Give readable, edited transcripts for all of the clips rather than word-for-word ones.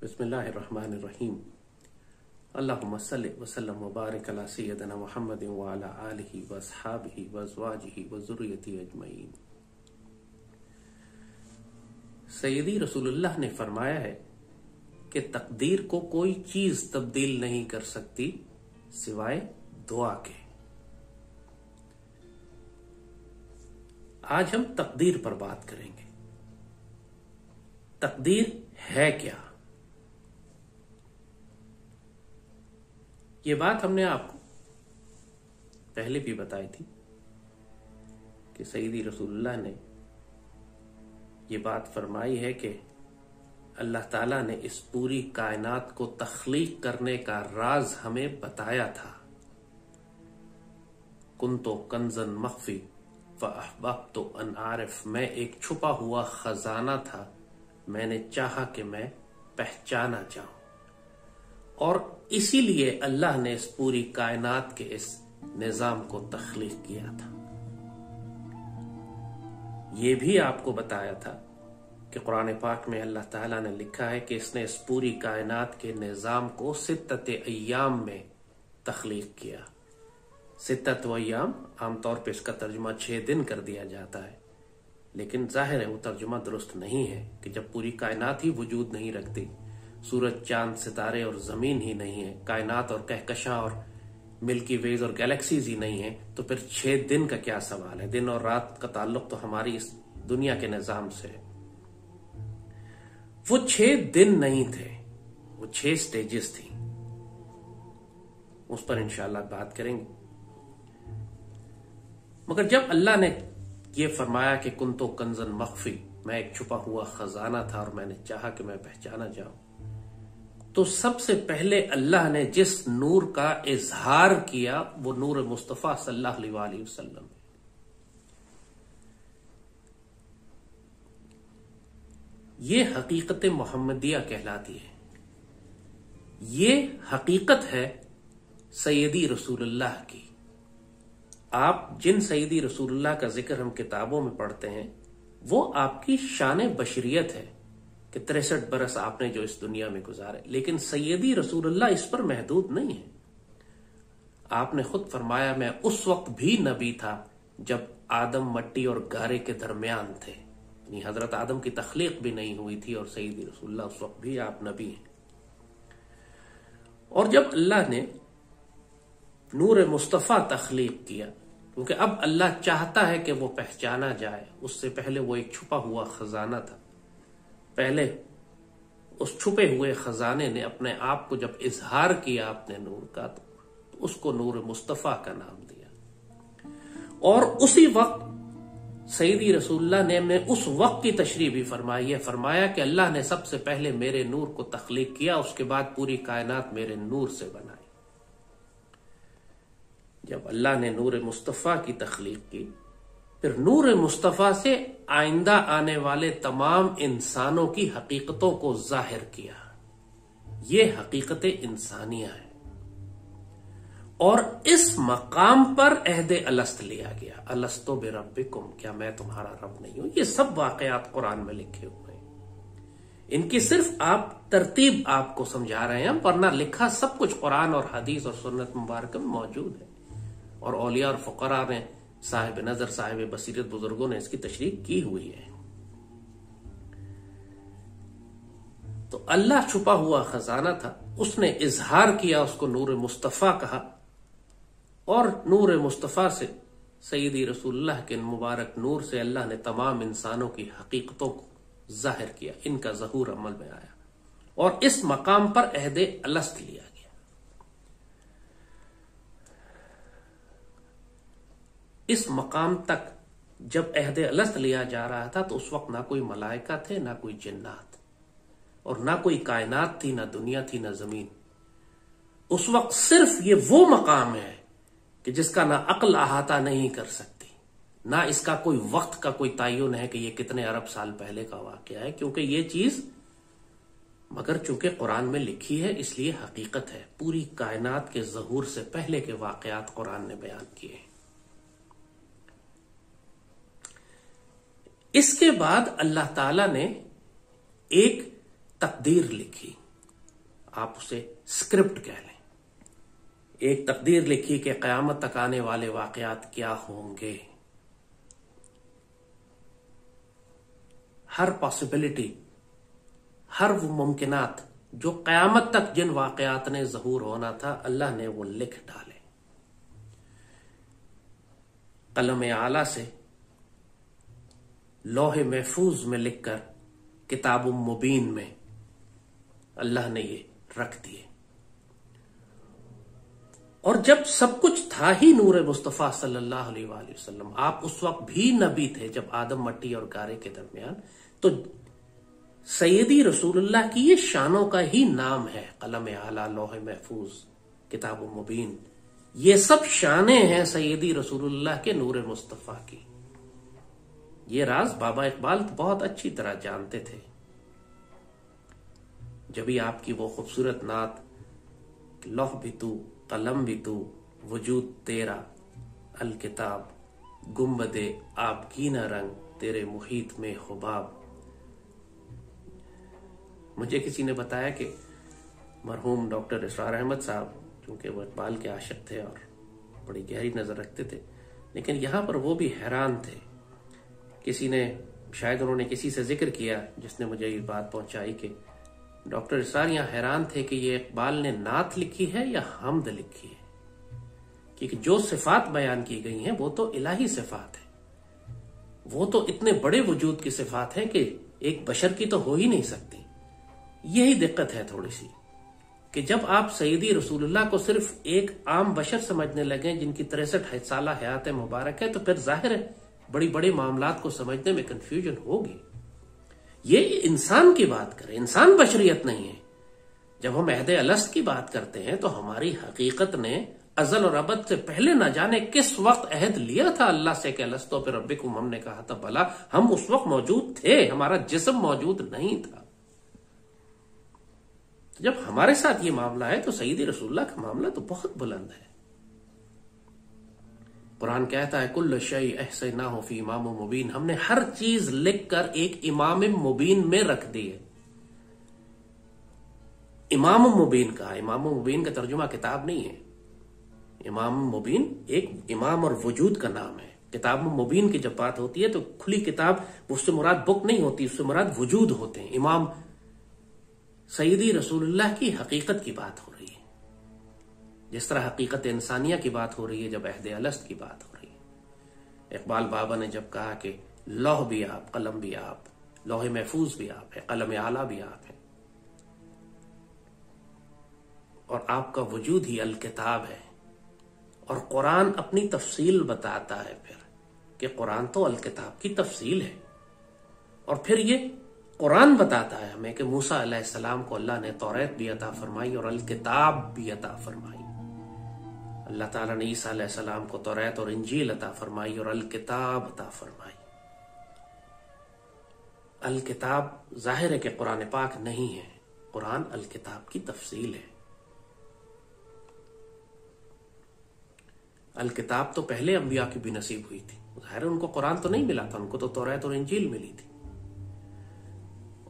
बिस्मिल्लाहिर्रहमानिर्रहीम। अल्लाहुम्मा सल्लि व सल्लिम व बारिक अला सय्यदिना मुहम्मदिन व अला आलिहि व अस्हाबिहि व अज़वाजिहि व ज़ुर्रिय्यतिहि अजमईन। सय्यदी रसूलुल्लाह ने फरमाया है कि तकदीर को कोई चीज तब्दील नहीं कर सकती सिवाय दुआ के। आज हम तकदीर पर बात करेंगे। तकदीर है क्या? ये बात हमने आपको पहले भी बताई थी कि सय्यदी रसूलुल्लाह ने ये बात फरमाई है कि अल्लाह ताला ने इस पूरी कायनात को तख्लीक करने का राज हमें बताया था। कुन्तो कंज़न मख्फी फ़अहबब्तु अन आरिफ, मैं एक छुपा हुआ खजाना था, मैंने चाहा कि मैं पहचाना जाऊं। और इसीलिए अल्लाह ने इस पूरी कायनात के इस निजाम को तख्लीक किया था। ये भी आपको बताया था कि कुरान पाक में अल्लाह ताला ने लिखा है कि इसने इस पूरी कायनात के निजाम को सित्तत अय्याम में तख्लीक किया। सित्तत व अय्याम आमतौर पर इसका तर्जुमा 6 दिन कर दिया जाता है, लेकिन जाहिर है वो तर्जुमा दुरुस्त नहीं है कि जब पूरी कायनात ही वजूद नहीं रखती, सूरज चांद सितारे और जमीन ही नहीं है, कायनात और कहकशां और मिल्की वेज और गैलेक्सीज ही नहीं है, तो फिर 6 दिन का क्या सवाल है? दिन और रात का ताल्लुक तो हमारी इस दुनिया के निजाम से है। वो 6 दिन नहीं थे, वो 6 स्टेजेस थी। उस पर इंशाल्लाह बात करेंगे। मगर जब अल्लाह ने ये फरमाया कि कुन्तो कंज़न मख्फी, मैं एक छुपा हुआ खजाना था और मैंने चाहा कि मैं पहचाना जाऊं, तो सबसे पहले अल्लाह ने जिस नूर का इजहार किया वो नूर मुस्तफा सल्लल्लाहु अलैहि वसल्लम। ये हकीकत मोहम्मदिया कहलाती है। ये हकीकत है सय्यदी रसूलुल्लाह की। आप जिन सय्यदी रसूलुल्लाह का जिक्र हम किताबों में पढ़ते हैं, वो आपकी शान बशरियत है कि 63 बरस आपने जो इस दुनिया में गुजारे, लेकिन सय्यदी रसूलुल्लाह इस पर महदूद नहीं है। आपने खुद फरमाया, मैं उस वक्त भी नबी था जब आदम मट्टी और गारे के दरमियान थे, यानी हजरत आदम की तख्लीक भी नहीं हुई थी और सय्यदी रसूलुल्लाह उस वक्त भी आप नबी हैं। और जब अल्लाह ने नूर मुस्तफा तख्लीक किया, क्योंकि अब अल्लाह चाहता है कि वो पहचाना जाए, उससे पहले वो एक छुपा हुआ खजाना था। पहले उस छुपे हुए खजाने ने अपने आप को जब इजहार किया अपने नूर का, तो उसको नूर मुस्तफा का नाम दिया। और उसी वक्त सय्यदी रसूलुल्लाह ने उस वक्त की तशरीह भी फरमाई है। फरमाया कि अल्लाह ने सबसे पहले मेरे नूर को तख्लीक किया, उसके बाद पूरी कायनात मेरे नूर से बनाई। जब अल्लाह ने नूर मुस्तफा की तख्लीक की, फिर नूर मुस्तफा से आइंदा आने वाले तमाम इंसानों की हकीकतों को जाहिर किया। ये हकीकत इंसानिया है। और इस मकाम पर अहदे अलस्त लिया गया, अलस्तो बिरब्बिकुम, क्या मैं तुम्हारा रब नहीं हूं? ये सब वाकयात कुरान में लिखे हुए हैं। इनकी सिर्फ आप तरतीब आपको समझा रहे हैं, वरना लिखा सब कुछ कुरान और हदीस और सुन्नत मुबारक में मौजूद है। और औलिया और फुकरा ने, साहिब नजर, साहिब बसीरत बुजुर्गों ने इसकी तशरीह की हुई है। तो अल्लाह छुपा हुआ खजाना था, उसने इजहार किया, उसको नूर मुस्तफा कहा। और नूर मुस्तफा से, सय्यदी रसूलुल्लाह के मुबारक नूर से अल्लाह ने तमाम इंसानों की हकीकतों को जाहिर किया, इनका ज़हूर अमल में आया और इस मकाम पर अहदे अलस्त लिया गया। इस मकाम तक जब अहदे अलस्त लिया जा रहा था, तो उस वक्त ना कोई मलाइका थे, ना कोई जिन्नात, और ना कोई कायनात थी, ना दुनिया थी, ना जमीन। उस वक्त सिर्फ ये वो मकाम है कि जिसका ना अक्ल अहाता नहीं कर सकती, ना इसका कोई वक्त का कोई तयन है कि ये कितने अरब साल पहले का वाकया है, क्योंकि ये चीज मगर चूंकि कुरान में लिखी है इसलिए हकीकत है। पूरी कायनात के ज़हूर से पहले के वाकयात कुरान ने बयान किए। इसके बाद अल्लाह ताला ने एक तकदीर लिखी। आप उसे स्क्रिप्ट कह लें। एक तकदीर लिखी कि कयामत तक आने वाले वाकयात क्या होंगे। हर पॉसिबिलिटी, हर वो मुमकिनात जो कयामत तक जिन वाकयात ने ज़हूर होना था, अल्लाह ने वो लिख डाले। कलम आला से लौहे महफूज में लिखकर किताब मुबीन में अल्लाह ने ये रख दिए। और जब सब कुछ था ही नूर मुस्तफ़ा सल्लल्लाहु अलैहि वसल्लम, आप उस वक्त भी नबी थे जब आदम मट्टी और गारे के दरमियान, तो सैयदी रसूलुल्लाह की ये शानों का ही नाम है। कलम आला, लौहे महफूज, किताब मुबीन, ये सब शानें हैं सैयदी रसूलुल्लाह के नूर मुस्तफ़ा की। ये राज बाबा इकबाल बहुत अच्छी तरह जानते थे। जब भी आपकी वो खूबसूरत नात, लौह भी तू, कलम भी तू, वजूद तेरा, अल किताब, गुम्बदे आपकी न रंग, तेरे मुहीत में हुबाब। मुझे किसी ने बताया कि मरहूम डॉक्टर इसरार अहमद साहब, चूंकि वो इकबाल के आशिक थे और बड़ी गहरी नजर रखते थे, लेकिन यहां पर वो भी हैरान थे। किसी ने, शायद उन्होंने किसी से जिक्र किया जिसने मुझे ये बात पहुंचाई कि डॉक्टर इसरार यहां हैरान थे कि ये इकबाल ने नात लिखी है या हमद लिखी है, क्योंकि जो सिफात बयान की गई हैं वो तो इलाही सिफात है, वो तो इतने बड़े वजूद की सिफात है कि एक बशर की तो हो ही नहीं सकती। यही दिक्कत है थोड़ी सी कि जब आप सैयदी रसूलुल्लाह को सिर्फ एक आम बशर समझने लगे जिनकी 63 साला हयात मुबारक है, तो फिर जाहिर है बड़ी बड़ी मामलात को समझने में कंफ्यूजन होगी। ये इंसान की बात करें, इंसान बशरियत नहीं है। जब हम अहद अलस्त की बात करते हैं तो हमारी हकीकत ने अजल और अबद से पहले न जाने किस वक्त अहद लिया था अल्लाह से कि अलस्तो पे रब्बिकुम, हमने कहा था भला, हम उस वक्त मौजूद थे, हमारा जिस्म मौजूद नहीं था। जब हमारे साथ ये मामला है तो सईद रसूलुल्लाह का मामला तो बहुत बुलंद है। कुरान कहता है कुल्लु शै अहसैनाहु फी इमाम मुबीन, हमने हर चीज लिखकर एक इमाम मुबीन में रख दी है। इमाम मुबीन का, इमाम मुबीन का तर्जुमा किताब नहीं है। इमाम मुबीन एक इमाम और वजूद का नाम है। किताब मुबीन की जब बात होती है तो खुली किताब, उससे मुराद बुक नहीं होती, उससे मुराद वजूद होते हैं। इमाम सईदी रसूलुल्लाह की हकीकत की बात हो रही है, जिस तरह हकीकत इंसानिया की बात हो रही है जब अहद अलस्त की बात हो रही है। इकबाल बाबा ने जब कहा कि लौह भी आप, कलम भी आप, लौह महफूज भी आप है, कलम आला भी आप है, और आपका वजूद ही अल किताब है। और कुरान अपनी तफसील बताता है फिर कि कुरान तो अल किताब की तफसील है। और फिर ये कुरान बताता है हमें कि मूसा अलैहिस्सलाम को अल्लाह ने तौरात भी अता फरमाई और अल किताब भी अता फरमाई। अल्लाह ताला ने ईसा अलैहिस्सलाम को तौरात और इंजील अता फरमाई और अल किताब अता फरमाई। अल किताब जाहिर है कि कुरान पाक नहीं है, कुरान अल किताब की तफसील है। अल किताब तो पहले अंबिया की भी नसीब हुई थी, जाहिर है उनको कुरान तो नहीं मिला था, उनको तो तौरात और इंजील मिली थी।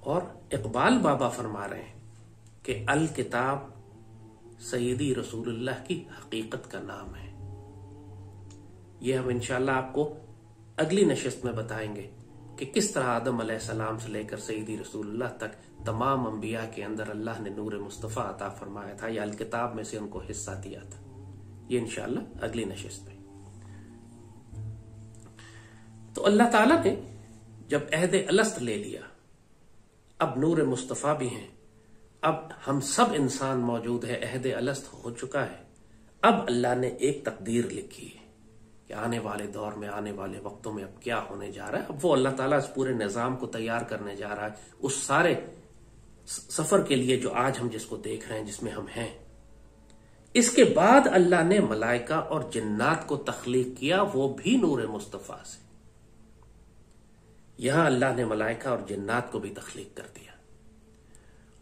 और इकबाल बाबा फरमा रहे हैं कि अल किताब सैयदी रसूलुल्लाह की हकीकत का नाम है। यह हम इंशाअल्लाह आपको अगली नशिस्त में बताएंगे कि किस तरह आदम अलैहिस्सलाम से लेकर सैयदी रसूलुल्लाह तक तमाम अंबिया के अंदर अल्लाह ने नूर मुस्तफ़ा अता फरमाया था या अल किताब में से उनको हिस्सा दिया था। ये इंशाअल्लाह अगली नशिस्त में। तो अल्लाह ताला ने जब अहद अलस्त ले लिया, अब नूर मुस्तफ़ा भी हैं, अब हम सब इंसान मौजूद है, अहद अलस्त हो चुका है। अब अल्लाह ने एक तकदीर लिखी है कि आने वाले दौर में, आने वाले वक्तों में अब क्या होने जा रहा है। अब वो अल्लाह ताला इस पूरे निज़ाम को तैयार करने जा रहा है, उस सारे सफर के लिए जो आज हम जिसको देख रहे हैं, जिसमें हम हैं। इसके बाद अल्लाह ने मलाइका और जिन्नात को तख्लीक किया, वो भी नूर मुस्तफ़ा से। यहां अल्लाह ने मलाइका और जिन्नात को भी तख्लीक कर दिया,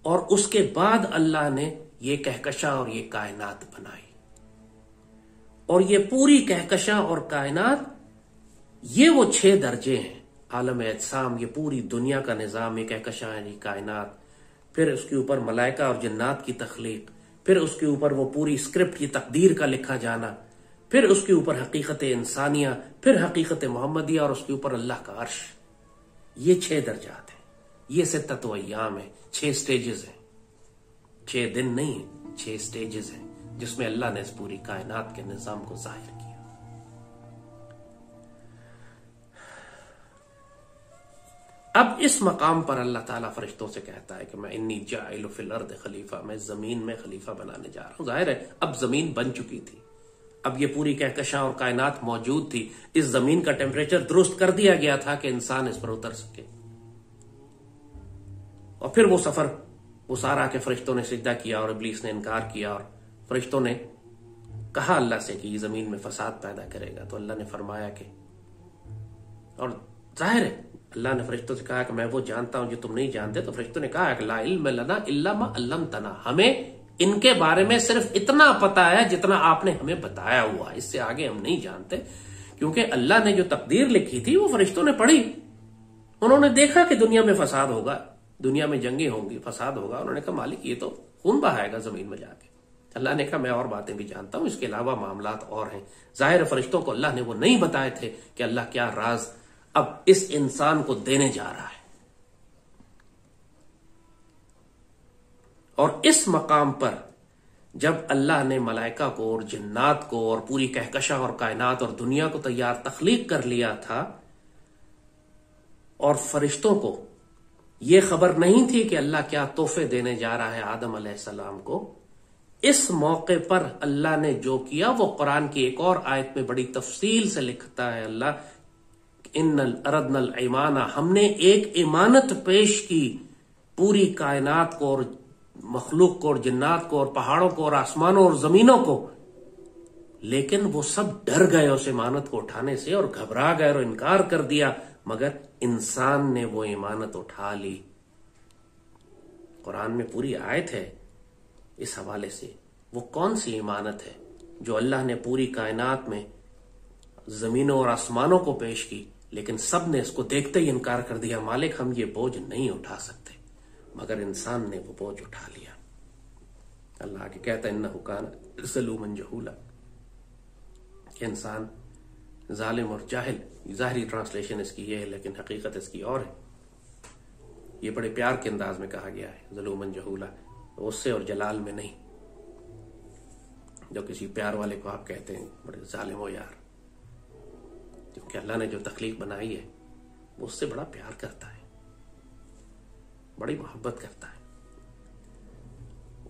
और उसके बाद अल्लाह ने ये कहकशा और ये कायनात बनाई। और ये पूरी कहकशा और कायनात, ये वो 6 दर्जे हैं आलम एजसाम, ये पूरी दुनिया का निजाम, ये कहकशा यानी कायनात, फिर उसके ऊपर मलाइका और जन्नात की तख्लीक, फिर उसके ऊपर वो पूरी स्क्रिप्ट की तकदीर का लिखा जाना, फिर उसके ऊपर हकीकत इंसानिया, फिर हकीकत मोहम्मदिया और उसके ऊपर अल्लाह का अर्श। ये 6 दर्जात हैं, ये सित्तत अय्याम है, 6 स्टेजेस हैं, 6 दिन नहीं, 6 स्टेजेस हैं जिसमें अल्लाह ने इस पूरी कायनात के निजाम को जाहिर किया। अब इस मकाम पर अल्लाह ताला फरिश्तों से कहता है कि मैं इन्नी जाइलु फिल अर्द खलीफा, मैं जमीन में खलीफा बनाने जा रहा हूं। जाहिर है अब जमीन बन चुकी थी, अब ये पूरी कहकशां और कायनात मौजूद थी, इस जमीन का टेम्परेचर दुरुस्त कर दिया गया था कि इंसान इस पर उतर सके। और फिर वो सफर, वो सारा के फरिश्तों ने सिजदा किया और इब्लीस ने इनकार किया, और फरिश्तों ने कहा अल्लाह से कि ये जमीन में फसाद पैदा करेगा। तो अल्लाह ने फरमाया कि, और जाहिर है अल्लाह ने फरिश्तों से कहा कि मैं वो जानता हूं जो तुम नहीं जानते। तो फरिश्तों ने कहा कि ला इल्म लना इल्ला मा अल्लमतना, हमें इनके बारे में सिर्फ इतना पता है जितना आपने हमें बताया हुआ, इससे आगे हम नहीं जानते। क्योंकि अल्लाह ने जो तकदीर लिखी थी वो फरिश्तों ने पढ़ी, उन्होंने देखा कि दुनिया में फसाद होगा, दुनिया में जंगें होंगी, फसाद होगा। उन्होंने कहा मालिक ये तो खून बहाएगा जमीन में जाके। अल्लाह ने कहा मैं और बातें भी जानता हूं, इसके अलावा मामलात और हैं। जाहिर फरिश्तों को अल्लाह ने वो नहीं बताए थे कि अल्लाह क्या राज अब इस इंसान को देने जा रहा है। और इस मकाम पर जब अल्लाह ने मलाइका को और जिन्नात को और पूरी कहकशां और कायनात और दुनिया को तैयार तख्लीक कर लिया था, और फरिश्तों को यह खबर नहीं थी कि अल्लाह क्या तोहफे देने जा रहा है आदम अलैहिस्सलाम को, इस मौके पर अल्लाह ने जो किया वो कुरान की एक और आयत में बड़ी तफसील से लिखता है अल्लाह, इन्नल अरदनल ईमाना, हमने एक इमानत पेश की पूरी कायनात को और मखलूक को और जिन्नात को और पहाड़ों को और आसमानों और जमीनों को, लेकिन वो सब डर गए उस इमानत को उठाने से और घबरा गए और इनकार कर दिया, मगर इंसान ने वो इमानत उठा ली। कुरान में पूरी आयत है इस हवाले से। वो कौन सी इमानत है जो अल्लाह ने पूरी कायनात में जमीनों और आसमानों को पेश की, लेकिन सब ने इसको देखते ही इनकार कर दिया, मालिक हम ये बोझ नहीं उठा सकते, मगर इंसान ने वो बोझ उठा लिया। अल्लाह आगे कहता है इन्नहु कान ज़लूमन जहूला, कि इंसान जालिम और जाहिल। जाहिरी ट्रांसलेशन इसकी ये है, लेकिन हकीकत इसकी और है। ये बड़े प्यार के अंदाज में कहा गया है ज़लूमन जहूला, उससे और जलाल में नहीं। जो किसी प्यार वाले को आप कहते हैं बड़े जालिम हो यार, क्योंकि अल्लाह ने जो तख्लीक बनाई है वो उससे बड़ा प्यार करता है, बड़ी मोहब्बत करता है।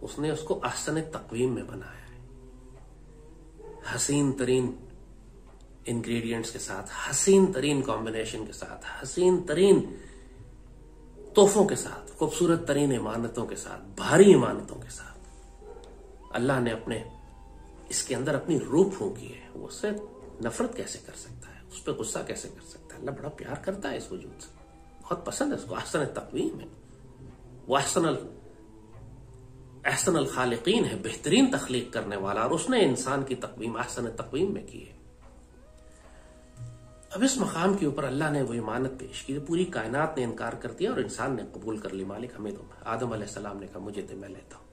उसने उसको अहसन तकवीम में बनाया है, हसीन तरीन इंग्रेडिएंट्स के साथ, हसीन तरीन कॉम्बिनेशन के साथ, हसीन तरीन तोहफों के साथ, खूबसूरत तरीन इमानतों के साथ, भारी इमानतों के साथ अल्लाह ने अपने इसके अंदर अपनी रूह फूंकी है। वो उससे नफरत कैसे कर सकता है, उस पर गुस्सा कैसे कर सकता है? अल्लाह बड़ा प्यार करता है इस वजूद से, बहुत पसंद है उसको। अहसन तकवीम है वो, अहसन खालिकीन है, बेहतरीन तख्लीक करने वाला, और उसने इंसान की तकवीम अहसन तकवीम में की है। अब इस मकाम के ऊपर अल्लाह ने वो इमानत पेश की, पूरी कायनात ने इनकार कर दिया और इंसान ने कबूल कर ली, मालिक हमें दो। आदम अलैहिस्सलाम ने कहा मुझे दे, मैं लेता हूं।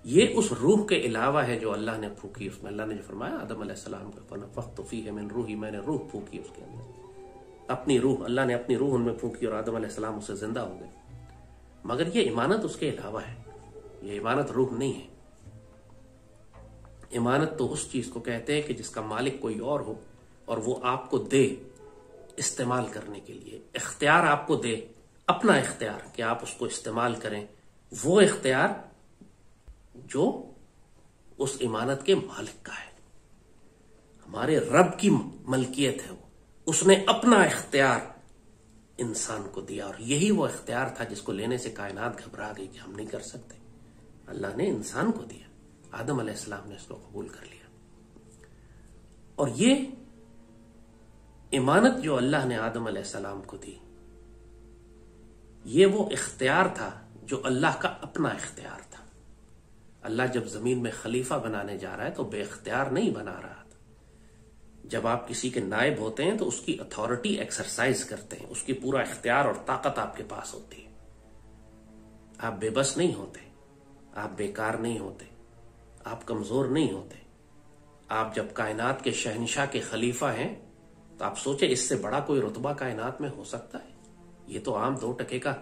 ये उस रूह के अलावा है जो अल्लाह ने फूकी उसमें। अल्लाह ने जो फरमाया आदम अलैहिस्सलाम को, फनफ़ख़्तु फ़ीहि मिन रूही, मैंने रूह फूकी उसके अंदर, अपनी रूह, अल्लाह ने अपनी रूह उनमें फूकी और आदम अलैहिस्सलाम उससे जिंदा हो गए। मगर ये इमानत उसके अलावा है, ये इमानत रूह नहीं है। इमानत तो उस चीज को कहते हैं कि जिसका मालिक कोई और हो और वो आपको दे इस्तेमाल करने के लिए, इख्तियार आपको दे, अपना इख्तियार कि आप उसको इस्तेमाल करें, वो इख्तियार जो उस इमानत के मालिक का है, हमारे रब की मलकियत है वो, उसने अपना इख्तियार इंसान को दिया। और यही वो इख्तियार था जिसको लेने से कायनात घबरा गई कि हम नहीं कर सकते। अल्लाह ने इंसान को दिया, आदम अलैहिस्सलाम ने इसको कबूल कर लिया। और ये इमानत जो अल्लाह ने आदम अलैहिस्सलाम को दी, ये वो इख्तियार था जो अल्लाह का अपना इख्तियार था। अल्लाह जब जमीन में खलीफा बनाने जा रहा है तो बेइख्तियार नहीं बना रहा था। जब आप किसी के नायब होते हैं तो उसकी अथॉरिटी एक्सरसाइज करते हैं, उसकी पूरा इख्तियार और ताकत आपके पास होती है। आप बेबस नहीं होते, आप बेकार नहीं होते, आप कमजोर नहीं होते। आप जब कायनात के शहंशाह के खलीफा हैं तो आप सोचे इससे बड़ा कोई रुतबा कायनात में हो सकता है? ये तो आम 2 टके का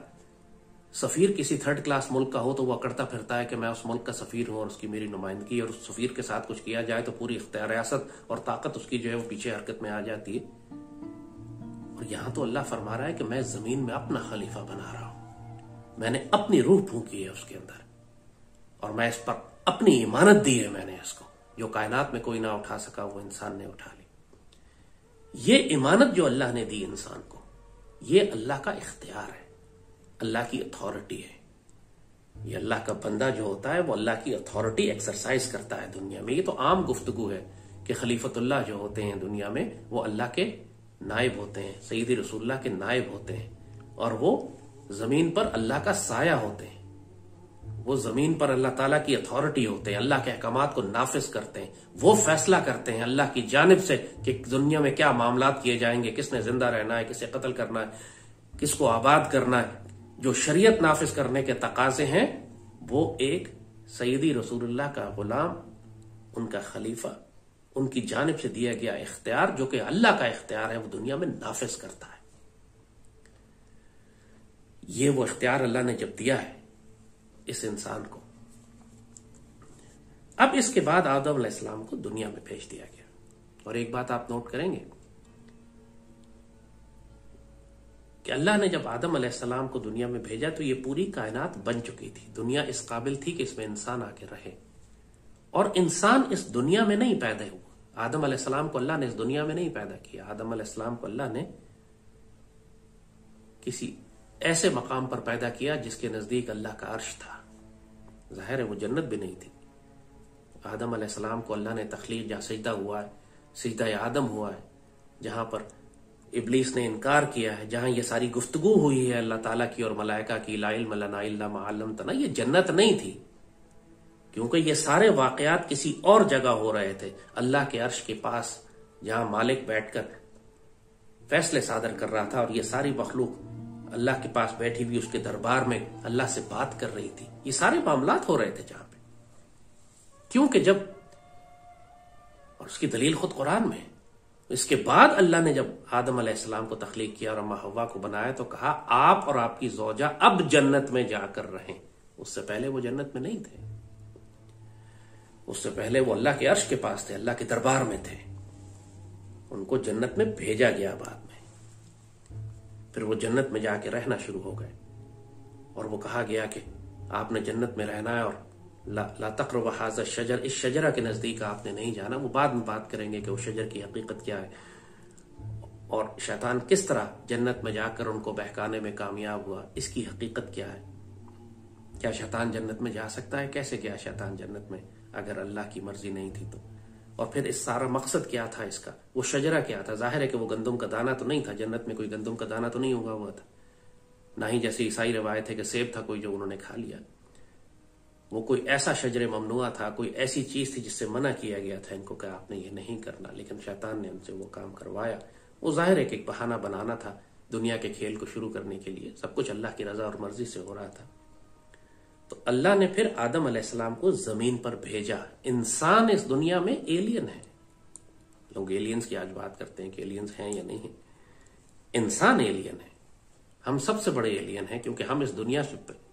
सफीर किसी 3rd क्लास मुल्क का हो तो वह करता फिरता है कि मैं उस मुल्क का सफीर हूं और उसकी मेरी नुमाइंदगी, और उस सफीर के साथ कुछ किया जाए तो पूरी इख्तियार रियासत और ताकत उसकी जो है वो पीछे हरकत में आ जाती है। और यहां तो अल्लाह फरमा रहा है कि मैं जमीन में अपना खलीफा बना रहा हूं, मैंने अपनी रूह फूंकी है उसके अंदर, और मैं इस पर अपनी इमानत दी है। मैंने इसको जो कायनात में कोई ना उठा सका वो इंसान ने उठा ली। ये इमानत जो अल्लाह ने दी इंसान को, ये अल्लाह का इख्तियार है, अल्लाह की अथॉरिटी है। ये अल्लाह का बंदा जो होता है वो अल्लाह की अथॉरिटी एक्सरसाइज करता है दुनिया में। ये तो आम गुफ्तगू है कि खलीफतुल्लाह जो होते हैं दुनिया में वो अल्लाह के नायब होते हैं, सईदी रसूलुल्लाह के नायब होते हैं, और वो जमीन पर अल्लाह का साया होते हैं। वो जमीन पर अल्लाह ताला की अथॉरिटी होते हैं, अल्लाह के अहकामात को नाफिज करते हैं, वो फैसला करते हैं अल्लाह की जानिब से कि दुनिया में क्या मामलात किए जाएंगे, किसने जिंदा रहना है, किसे कत्ल करना है, किसको आबाद करना है। जो शरीयत नाफिज करने के तकाजे हैं वो एक सईदी रसूलुल्लाह का गुलाम, उनका खलीफा, उनकी जानिब से दिया गया इख्तियार जो कि अल्लाह का इख्तियार है, वो दुनिया में नाफिज करता है। ये वो इख्तियार अल्लाह ने जब दिया है इस इंसान को, अब इसके बाद आदम अलैहिस्सलाम को दुनिया में भेज दिया गया। और एक बात आप नोट करेंगे कि अल्लाह ने जब आदम अलैहिस्सलाम को दुनिया में भेजा तो ये पूरी कायनात बन चुकी थी, दुनिया इस काबिल थी कि इसमें इंसान आके रहे। और इंसान इस दुनिया में नहीं पैदा हुआ, आदम अलैहिस्सलाम को अल्लाह ने इस दुनिया में नहीं पैदा किया। आदम अलैहिस्सलाम को अल्लाह ने किसी ऐसे मकाम पर पैदा किया जिसके नजदीक अल्लाह का अर्श था। जाहिर है वो जन्नत भी नहीं थी। आदम अलैहिस्सलाम को अल्लाह ने तख्लीक, जहां सजदा हुआ है, सजदा आदम हुआ है, जहां पर इब्लीस ने इनकार किया है, जहां ये सारी गुफ्तगू हुई है अल्लाह ताला की और मलाइका की, ला इल्म लना इल्ला मा अल्लमतना, ये जन्नत नहीं थी, क्योंकि ये सारे वाकयात किसी और जगह हो रहे थे, अल्लाह के अर्श के पास, जहां मालिक बैठकर फैसले सादर कर रहा था और ये सारी मखलूक अल्लाह के पास बैठी हुई उसके दरबार में अल्लाह से बात कर रही थी। ये सारे मामलात हो रहे थे जहां पे, क्योंकि जब, और उसकी दलील खुद कुरान में, इसके बाद अल्लाह ने जब आदम अलैहिस्सलाम को तख्लीक किया और अम्मा हव्वा को बनाया तो कहा आप और आपकी ज़ौजा अब जन्नत में जाकर रहें। उससे पहले वो जन्नत में नहीं थे, उससे पहले वो अल्लाह के अर्श के पास थे, अल्लाह के दरबार में थे। उनको जन्नत में भेजा गया बाद में, फिर वो जन्नत में जाके रहना शुरू हो गए और वो कहा गया कि आपने जन्नत में रहना है और ला तक़रबू हाज़ा शजर, इस शजरा के नजदीक आपने नहीं जाना। वो बाद में बात करेंगे कि वो शजर की हकीकत क्या है और शैतान किस तरह जन्नत में जाकर उनको बहकाने में कामयाब हुआ, इसकी हकीकत क्या है। क्या शैतान जन्नत में जा सकता है? कैसे गया शैतान जन्नत में अगर अल्लाह की मर्जी नहीं थी तो? और फिर इस सारा मकसद क्या था इसका, वो शजरा क्या था? जाहिर है कि वो गंदम का दाना तो नहीं था, जन्नत में कोई गंदम का दाना तो नहीं उगा हुआ था, ना ही जैसे ईसाई रिवायत है कि सेब था कोई जो उन्होंने खा लिया। वो कोई ऐसा शजरे ममनुआ था, कोई ऐसी चीज थी जिससे मना किया गया था इनको कि आपने ये नहीं करना, लेकिन शैतान ने उनसे वो काम करवाया। वो जाहिर है कि एक बहाना बनाना था दुनिया के खेल को शुरू करने के लिए, सब कुछ अल्लाह की रजा और मर्जी से हो रहा था। तो अल्लाह ने फिर आदम अलैहिस्सलाम को जमीन पर भेजा। इंसान इस दुनिया में एलियन है। लोग एलियंस की आज बात करते हैं कि एलियंस हैं या नहीं, इंसान एलियन है। हम सबसे बड़े एलियन हैं क्योंकि हम इस दुनिया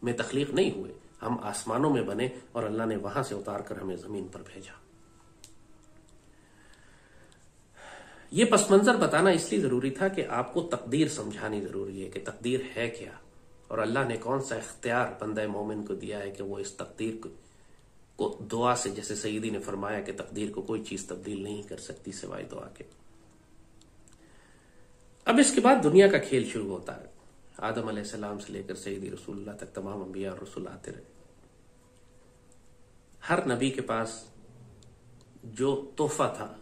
में तख्लीक नहीं हुए, हम आसमानों में बने और अल्लाह ने वहां से उतार कर हमें जमीन पर भेजा। यह पस मंजर बताना इसलिए जरूरी था कि आपको तकदीर समझानी जरूरी है कि तकदीर है क्या और अल्लाह ने कौन सा इख्तियार बंदा मोमिन को दिया है कि वो इस तकदीर को दुआ से, जैसे सईदी ने फरमाया कि तकदीर को कोई चीज तब्दील नहीं कर सकती सिवाय दुआ के। अब इसके बाद दुनिया का खेल शुरू होता है। आदम अलैहिस्सलाम से लेकर सईदी रसूलुल्लाह तक तमाम अंबिया और रसूल आते रहे। हर नबी के पास जो तोहफा था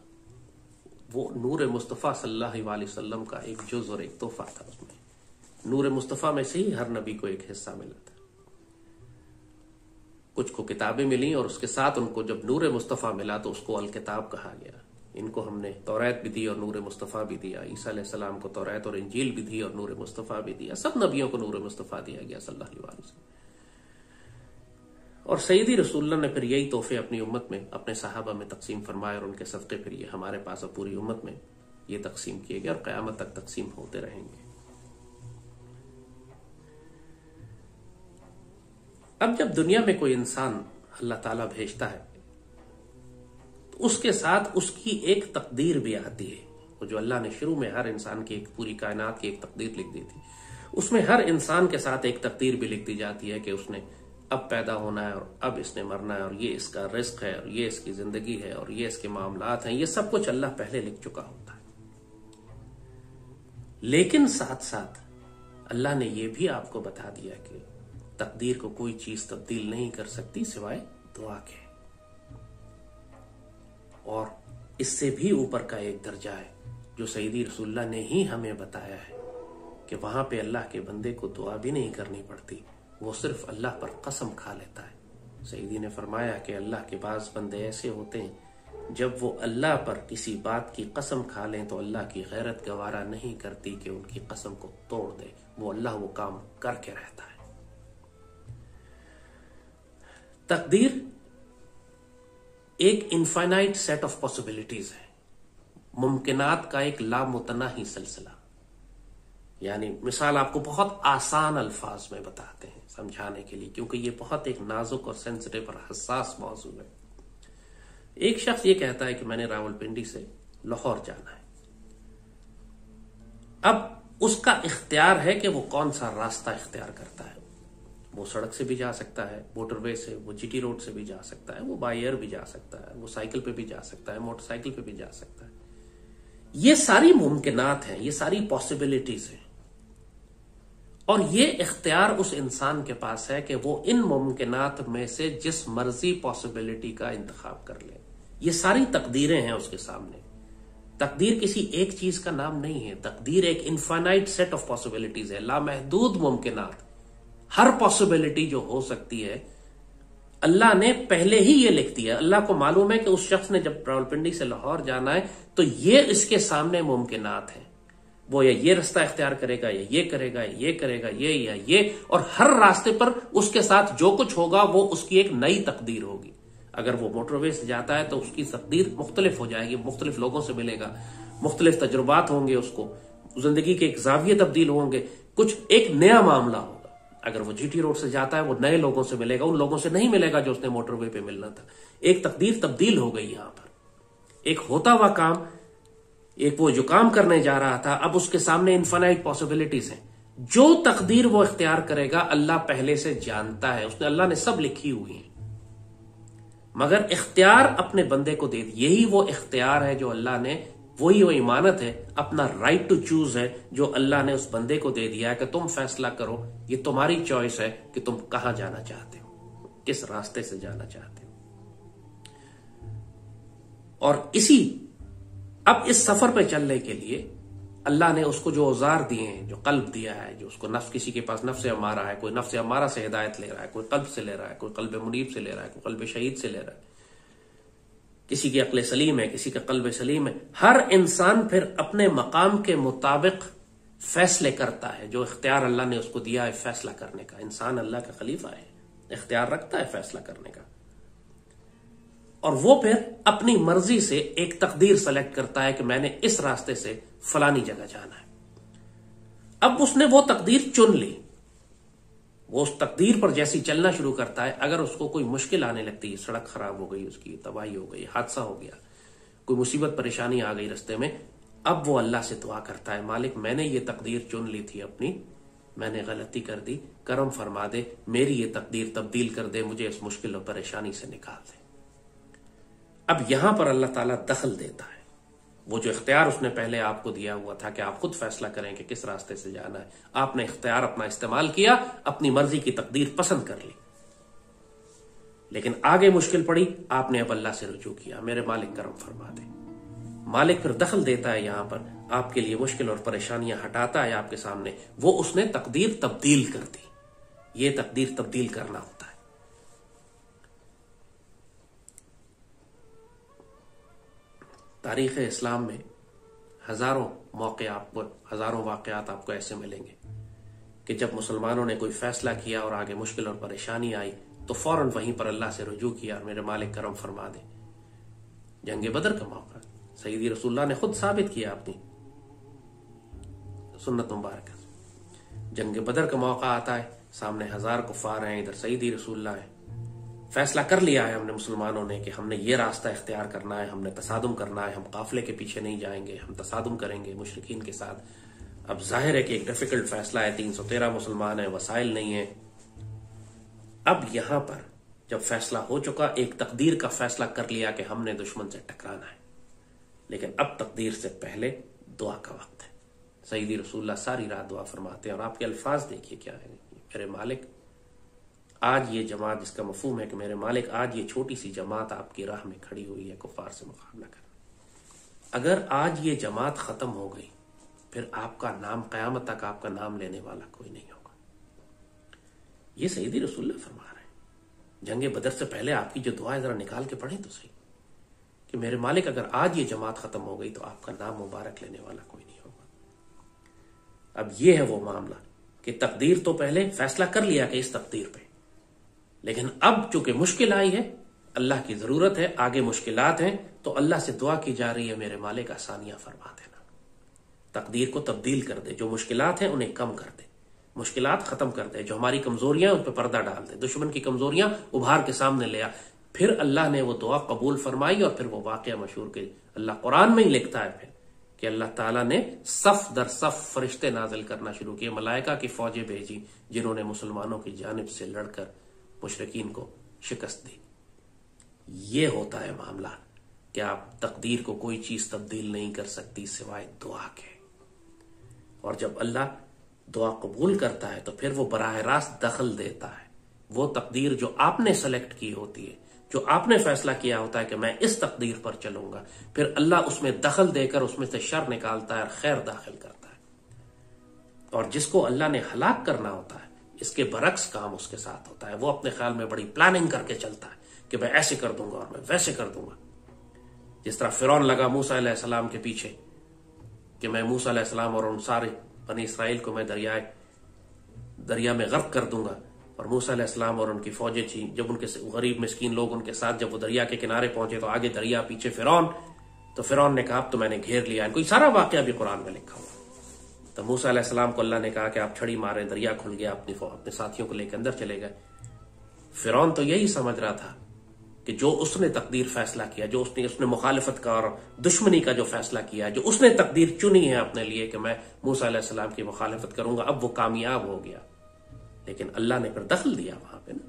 वो नूर मुस्तफ़ा सल्लल्लाहु अलैहि वसल्लम का एक जुज़ और एक तोहफा था। उसमें नूर मुस्तफ़ा में से ही हर नबी को एक हिस्सा मिला था। कुछ को किताबें मिली और उसके साथ उनको जब नूर मुस्तफ़ा मिला तो उसको अल किताब कहा गया। इनको हमने तौरात भी दी और नूर मुस्तफ़ा भी दिया। ईसा अलैहिस्सलाम को तौरात और इंजील भी दी और नूर मुस्तफ़ा भी दिया। सब नबियों को नूर मुस्तफ़ा दिया गया सल्लल्लाहु अलैहि वसल्लम। और सैयदी रसूलुल्लाह ने फिर यही तोहफे अपनी उम्मत में, अपने सहाबा में तकसीम फरमाए और उनके सदक़े फिर ये हमारे पास अब पूरी उम्मत में ये तकसीम किए गए और क़यामत तक तकसीम होते रहेंगे। अब जब दुनिया में कोई इंसान अल्लाह ताला भेजता है तो उसके साथ उसकी एक तकदीर भी आती है। वो जो अल्लाह ने शुरू में हर इंसान की एक पूरी कायनात की एक तकदीर लिख दी थी, उसमें हर इंसान के साथ एक तकदीर भी लिख दी जाती है कि उसने अब पैदा होना है और अब इसने मरना है और ये इसका रिस्क है और ये इसकी जिंदगी है और ये इसके मामलात हैं। ये सब कुछ अल्लाह पहले लिख चुका होता है। लेकिन साथ साथ अल्लाह ने यह भी आपको बता दिया कि तकदीर को कोई चीज तब्दील नहीं कर सकती सिवाय दुआ के। और इससे भी ऊपर का एक दर्जा है जो सैयदी रसूलुल्लाह ने ही हमें बताया है कि वहां पे अल्लाह के बंदे को दुआ भी नहीं करनी पड़ती, वो सिर्फ अल्लाह पर कसम खा लेता है। सैयदी ने फरमाया कि अल्लाह के बाज़ बंदे ऐसे होते हैं जब वो अल्लाह पर किसी बात की कसम खा लें तो अल्लाह की गैरत गवारा नहीं करती कि उनकी कसम को तोड़ दे, वो अल्लाह वो काम करके रहता है। तकदीर एक इनफाइनाइट सेट ऑफ पॉसिबिलिटीज है, मुमकिनात का एक लामुतनाही सिलसिला। यानी मिसाल आपको बहुत आसान अल्फाज में बताते हैं समझाने के लिए, क्योंकि ये बहुत एक नाजुक और सेंसिटिव और हसास मौजू है। एक शख्स ये कहता है कि मैंने रावलपिंडी से लाहौर जाना है। अब उसका इख्तियार है कि वो कौन सा रास्ता इख्तियार करता है। वो सड़क से भी जा सकता है, मोटरवे से, वो जीटी रोड से भी जा सकता है, वो बाय एयर भी जा सकता है, वो साइकिल पे भी जा सकता है, मोटरसाइकिल पे भी जा सकता है। ये सारी मुमकिनात हैं, ये सारी पॉसिबिलिटीज हैं और ये इख्तियार उस इंसान के पास है कि वो इन मुमकिनात में से जिस मर्जी पॉसिबिलिटी का इंतखाब कर ले। ये सारी तकदीरें हैं उसके सामने। तकदीर किसी एक चीज का नाम नहीं है, तकदीर एक इनफाइनाइट सेट ऑफ पॉसिबिलिटीज है, लामहदूद मुमकिनात। हर पॉसिबिलिटी जो हो सकती है अल्लाह ने पहले ही ये लिख दिया। अल्लाह को मालूम है कि उस शख्स ने जब रावलपिंडी से लाहौर जाना है तो ये इसके सामने मुमकिनात है। वो या ये रास्ता इख्तियार करेगा या ये करेगा, ये करेगा, ये या ये, और हर रास्ते पर उसके साथ जो कुछ होगा वो उसकी एक नई तकदीर होगी। अगर वो मोटरवे से जाता है तो उसकी तकदीर मुख्तलिफ हो जाएगी, मुख्तलिफ लोगों से मिलेगा, मुख्तलिफ तजुर्बात होंगे, उसको जिंदगी के एक जाविये तब्दील होंगे, कुछ एक नया मामला होगा। अगर वो जीटी रोड से जाता है वो नए लोगों से मिलेगा, उन लोगों से नहीं मिलेगा जो उसने मोटरवे पे मिलना था। एक तकदीर तब्दील हो गई यहां पर। एक होता हुआ काम, एक वो जो काम करने जा रहा था, अब उसके सामने इनफाइनाइट पॉसिबिलिटीज हैं। जो तकदीर वो इख्तियार करेगा अल्लाह पहले से जानता है, उसने अल्लाह ने सब लिखी हुई है, मगर इख्तियार अपने बंदे को दे दी। यही वो इख्तियार है जो अल्लाह ने, वही वो इमानत है, अपना राइट टू चूज है जो अल्लाह ने उस बंदे को दे दिया है कि तुम फैसला करो, ये तुम्हारी चॉइस है कि तुम कहां जाना चाहते हो, किस रास्ते से जाना चाहते हो। और अब इस सफर पे चलने के लिए अल्लाह ने उसको जो औजार दिए हैं, जो कल्ब दिया है, जो उसको नफ्स, किसी के पास नफ्स अमारा है, कोई नफ्स अमारा से हिदायत ले रहा है, कोई कल्ब से ले रहा है, कोई कल्ब मुनीब से ले रहा है, कोई कल्ब शहीद से ले रहा है, किसी की अक्ल सलीम है, किसी का कल्ब सलीम है। हर इंसान फिर अपने मकाम के मुताबिक फैसले करता है। जो इख्तियार अल्लाह ने उसको दिया है फैसला करने का, इंसान अल्लाह का खलीफा है, इख्तियार रखता है फैसला करने का, और वो फिर अपनी मर्जी से एक तकदीर सेलेक्ट करता है कि मैंने इस रास्ते से फलानी जगह जाना है। अब उसने वो तकदीर चुन ली, वो उस तकदीर पर जैसी चलना शुरू करता है। अगर उसको कोई मुश्किल आने लगती है, सड़क खराब हो गई, उसकी तबाही हो गई, हादसा हो गया, कोई मुसीबत परेशानी आ गई रास्ते में, अब वो अल्लाह से दुआ करता है, मालिक मैंने ये तकदीर चुन ली थी अपनी, मैंने गलती कर दी, करम फरमा दे, मेरी ये तकदीर तब्दील कर दे, मुझे इस मुश्किल और परेशानी से निकाल दे। अब यहां पर अल्लाह ताला दखल देता है। वो जो इख्तियार उसने पहले आपको दिया हुआ था कि आप खुद फैसला करें कि किस रास्ते से जाना है, आपने इख्तियार अपना इस्तेमाल किया, अपनी मर्जी की तकदीर पसंद कर ली, लेकिन आगे मुश्किल पड़ी, आपने अब अल्लाह से रुजू किया, मेरे मालिक करम फरमा दे। मालिक फिर दखल देता है, यहां पर आपके लिए मुश्किल और परेशानियां हटाता है आपके सामने। वो उसने तकदीर तब्दील कर दी। ये तकदीर तब्दील करना होता है। तारीख इस्लाम में हजारों मौके आपको, हजारों वाकयात आपको ऐसे मिलेंगे कि जब मुसलमानों ने कोई फैसला किया और आगे मुश्किल और परेशानी आई तो फौरन वहीं पर अल्लाह से रुजू किया और मेरे मालिक करम फरमा दे। जंग बदर का मौका सईदी रसूलुल्लाह ने खुद साबित किया अपनी सुन्नत मुबारक। जंग बदर का मौका आता है, सामने 1000 कुफार हैं, इधर सईदी रसूलुल्लाह है। फैसला कर लिया है हमने मुसलमानों ने कि हमने ये रास्ता इख्तियार करना है, हमने तसादुम करना है, हम काफिले के पीछे नहीं जाएंगे, हम तसादुम करेंगे मुशरिकीन के साथ। अब जाहिर है कि एक डिफिकल्ट फैसला है, 313 मुसलमान है, वसाइल नहीं है। अब यहां पर जब फैसला हो चुका, एक तकदीर का फैसला कर लिया कि हमने दुश्मन से टकराना है, लेकिन अब तकदीर से पहले दुआ का वक्त है। सईदी रसूलुल्लाह सारी रात दुआ फरमाते हैं और आपके अल्फाज देखिए क्या है। मेरे मालिक आज ये जमात, जिसका मफहूम है कि मेरे मालिक आज ये छोटी सी जमात आपकी राह में खड़ी हुई है कुफार से मुकाबला कर, अगर आज ये जमात खत्म हो गई फिर आपका नाम कयामत तक आपका नाम लेने वाला कोई नहीं होगा। ये सईदी रसूलुल्लाह फरमा रहे हैं। जंग बदर से पहले आपकी जो दुआ है जरा निकाल के पढ़ें तो सही कि मेरे मालिक अगर आज ये जमात खत्म हो गई तो आपका नाम मुबारक लेने वाला कोई नहीं होगा। अब ये है वो मामला कि तकदीर तो पहले फैसला कर लिया कि इस तकदीर पे, लेकिन अब चूंकि मुश्किल आई है, अल्लाह की जरूरत है, आगे मुश्किलात हैं, तो अल्लाह से दुआ की जा रही है मेरे मालिक आसानियां फरमा देना, तकदीर को तब्दील कर दे, जो मुश्किलात हैं उन्हें कम कर दे, मुश्किलात खत्म कर दे, जो हमारी कमजोरियां उन पर पर्दा डाल दे, दुश्मन की कमजोरियां उभार के सामने ले आ। फिर अल्लाह ने वो दुआ कबूल फरमाई और फिर वो वाकया मशहूर के अल्लाह कुरान में ही लिखता है फिर कि अल्लाह ताला ने सफ दर सफ फरिश्ते नाजिल करना शुरू किए, मलाइका की फौजें भेजी जिन्होंने मुसलमानों की जानिब से लड़कर मुशरिकीन को शिकस्त दी। ये होता है मामला कि आप तकदीर को कोई चीज तब्दील नहीं कर सकती सिवाय दुआ के। और जब अल्लाह दुआ कबूल करता है तो फिर वो बराह रास्त दखल देता है। वो तकदीर जो आपने सेलेक्ट की होती है, जो आपने फैसला किया होता है कि मैं इस तकदीर पर चलूंगा, फिर अल्लाह उसमें दखल देकर उसमें से शर निकालता है और खैर दाखिल करता है। और जिसको अल्लाह ने हलाक करना होता है, इसके बरक्स काम उसके साथ होता है। वो अपने ख्याल में बड़ी प्लानिंग करके चलता है कि मैं ऐसे कर दूंगा और मैं वैसे कर दूंगा। जिस तरह फिरौन लगा मूसा अलैहिस्सलाम के पीछे कि मैं मूसा अलैहिस्सलाम और उन सारे बनी इसराइल को मैं दरिया में गर्क कर दूंगा, और मूसा अलैहिस्सलाम और उनकी फौजें थी, जब उनके गरीब मिस्कीन लोग उनके साथ जब वो दरिया के किनारे पहुंचे तो आगे दरिया पीछे फिरौन, तो फिरौन ने कहा अब तो मैंने घेर लिया इनको। सारा वाकया भी कुरान में लिखा हुआ। तो मूसा अलैहिस्सलाम को अल्लाह ने कहा कि आप छड़ी मारे, दरिया खुल गया, अपने साथियों को लेकर अंदर चले गए। फिरौन तो यही समझ रहा था कि जो उसने तकदीर फैसला किया, जो उसने मुखालिफत का और दुश्मनी का जो फैसला किया, जो उसने तकदीर चुनी है अपने लिए कि मैं मूसा अलैहिस्सलाम की मुखालिफत करूंगा, अब वो कामयाब हो गया। लेकिन अल्लाह ने फिर दखल दिया वहां पे ना।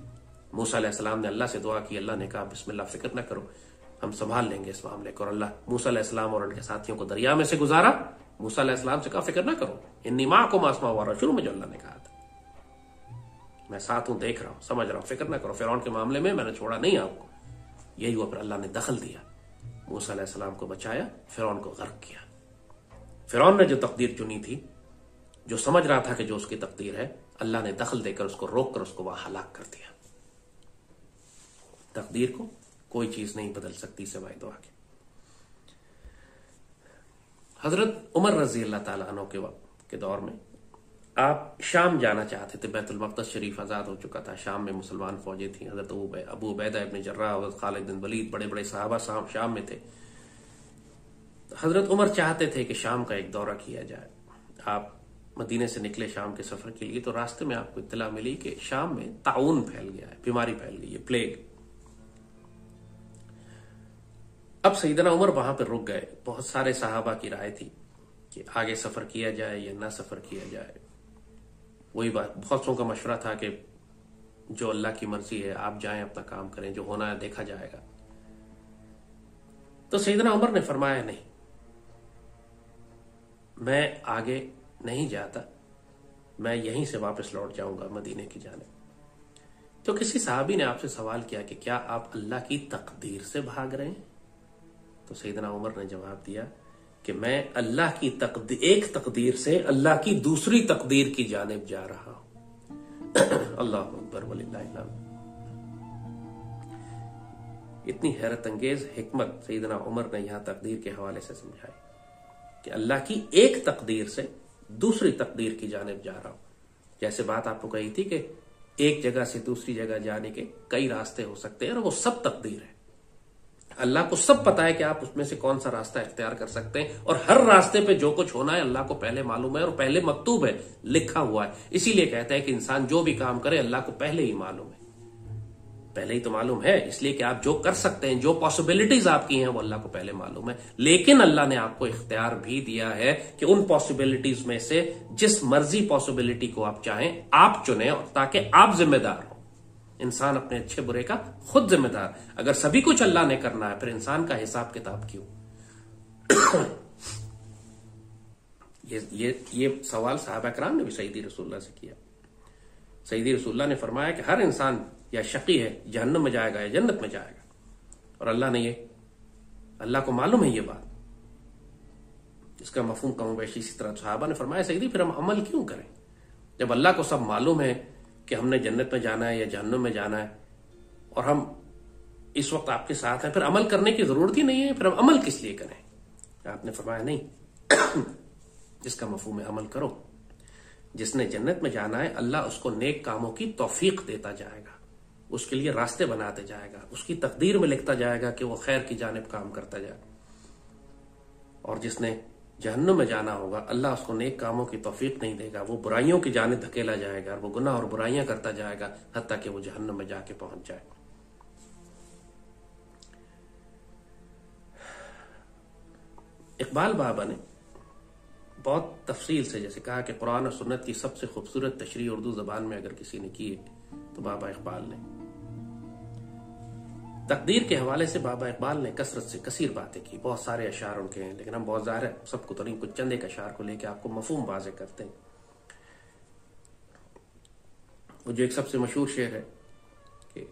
मूसा अलैहिस्सलाम ने अल्लाह से दुआ की, अल्लाह ने कहा बिस्मिल्लाह, फिक्र न करो, हम संभाल लेंगे इस मामले को। और अल्लाह मूसा अलैहिस्सलाम और उनके साथियों को दरिया में से गुजारा। मूसा अलैहिस्सलाम से कहा फिक्र ना करो, इन्नी माअकुम अस्मा व अरा, शुरू में जो अल्लाह ने कहा था, मैं साथ हूं, देख रहा हूं, समझ रहा हूं, फिक्र ना करो, फिरौन के मामले में मैंने छोड़ा नहीं आपको। यही हुआ, फिर अल्लाह ने दखल दिया, मूसा अलैहिस्सलाम को बचाया, फिरौन को गर्क किया। फिरौन ने जो तकदीर चुनी थी, जो समझ रहा था कि जो उसकी तकदीर है, अल्लाह ने दखल देकर उसको रोक कर उसको वहां हलाक कर दिया। तकदीर को कोई चीज नहीं बदल सकती सिवाय दुआ के। हजरत उमर रजी अल्लाह ताला अन्हु के दौर में आप शाम जाना चाहते थे। बैतुल मक़दस शरीफ आजाद हो चुका था, शाम में मुसलमान फौजें थी। हजरत अबू उबैदा इब्न जर्राह, हजरत खालिद बिन वलीद, बड़े बड़े सहाबा शाम में थे। हजरत उमर चाहते थे कि शाम का एक दौरा किया जाए। आप मदीने से निकले शाम के सफर के लिए, तो रास्ते में आपको इत्तला मिली कि शाम में ताउन फैल गया है, बीमारी फैल गई है, प्लेग। अब सईदना उमर वहां पर रुक गए। बहुत सारे सहाबा की राय थी कि आगे सफर किया जाए या ना सफर किया जाए। वही बात, बहुत सौ का मशवरा था कि जो अल्लाह की मर्जी है आप जाएं, अपना काम करें, जो होना है देखा जाएगा। तो सईदना उमर ने फरमाया नहीं, मैं आगे नहीं जाता, मैं यहीं से वापस लौट जाऊंगा मदीने की जानिब। तो किसी साहबी ने आपसे सवाल किया कि क्या आप अल्लाह की तकदीर से भाग रहे हैं? तो सईदना उमर ने जवाब दिया कि मैं अल्लाह की एक तकदीर से अल्लाह की दूसरी तकदीर की जानिब जा रहा हूं। अल्लाह अकबर वलिल्लाहिल हम्द। इतनी हैरत अंगेज हिकमत सईदना उमर ने यहां तकदीर के हवाले से समझाई कि अल्लाह की एक तकदीर से दूसरी तकदीर की जानिब जा रहा हूं। जैसे बात आपको कही थी कि एक जगह से दूसरी जगह जाने के कई रास्ते हो सकते हैं और वो सब तकदीर है। अल्लाह को सब पता है कि आप उसमें से कौन सा रास्ता इख्तियार कर सकते हैं, और हर रास्ते पे जो कुछ होना है अल्लाह को पहले मालूम है और पहले मकतूब है, लिखा हुआ है। इसीलिए कहता है कि इंसान जो भी काम करे अल्लाह को पहले ही मालूम है, पहले ही तो मालूम है, इसलिए कि आप जो कर सकते हैं, जो पॉसिबिलिटीज आपकी हैं वो अल्लाह को पहले मालूम है। लेकिन अल्लाह ने आपको इख्तियार भी दिया है कि उन पॉसिबिलिटीज में से जिस मर्जी पॉसिबिलिटी को आप चाहें आप चुने, और ताकि आप जिम्मेदार हो। इंसान अपने अच्छे बुरे का खुद जिम्मेदार। अगर सभी कुछ अल्लाह ने करना है फिर इंसान का हिसाब किताब क्यों? ये सवाल सहाबा कराम ने भी सईदी रसूलुल्लाह से किया। सईदी रसूलुल्लाह ने फरमाया कि हर इंसान या शकी है, जहन्नम में जाएगा या जन्नत में जाएगा, और अल्लाह को मालूम है ये बात। इसका मफहूम कम बेश इसी तरह सहाबा ने फरमाया सईदी फिर हम अमल क्यों करें जब अल्लाह को सब मालूम है कि हमने जन्नत में जाना है या जहन्नम में जाना है, और हम इस वक्त आपके साथ हैं, फिर अमल करने की जरूरत ही नहीं है, फिर हम अमल किस लिए करें? आपने फरमाया नहीं, जिसका मफहूम है अमल करो। जिसने जन्नत में जाना है अल्लाह उसको नेक कामों की तौफीक देता जाएगा, उसके लिए रास्ते बनाते जाएगा, उसकी तकदीर में लिखता जाएगा कि वो खैर की जानिब काम करता जाए। और जिसने जहन्नुम में जाना होगा अल्लाह उसको नेक कामों की तौफीक नहीं देगा, वो बुराइयों की जानिब धकेला जाएगा और वो गुनाह और बुराइयां करता जाएगा हत्ता कि वो जहन्नुम में जाके पहुंच जाए। इकबाल बाबा ने बहुत तफसील से जैसे कहा कि कुरान और सुन्नत की सबसे खूबसूरत तशरीह उर्दू जबान में अगर किसी ने की तो बाबा इकबाल ने। तकदीर के हवाले से बाबा इकबाल ने कसरत से कसीर बातें की, बहुत सारे अशार उनके हैं, लेकिन हम बहुत ज़ाहिर है सबको तो नहीं, कुछ चंद एक अशार को लेकर आपको मफहूम वाज़ेह करते हैं। वो जो एक सबसे मशहूर शेर है कि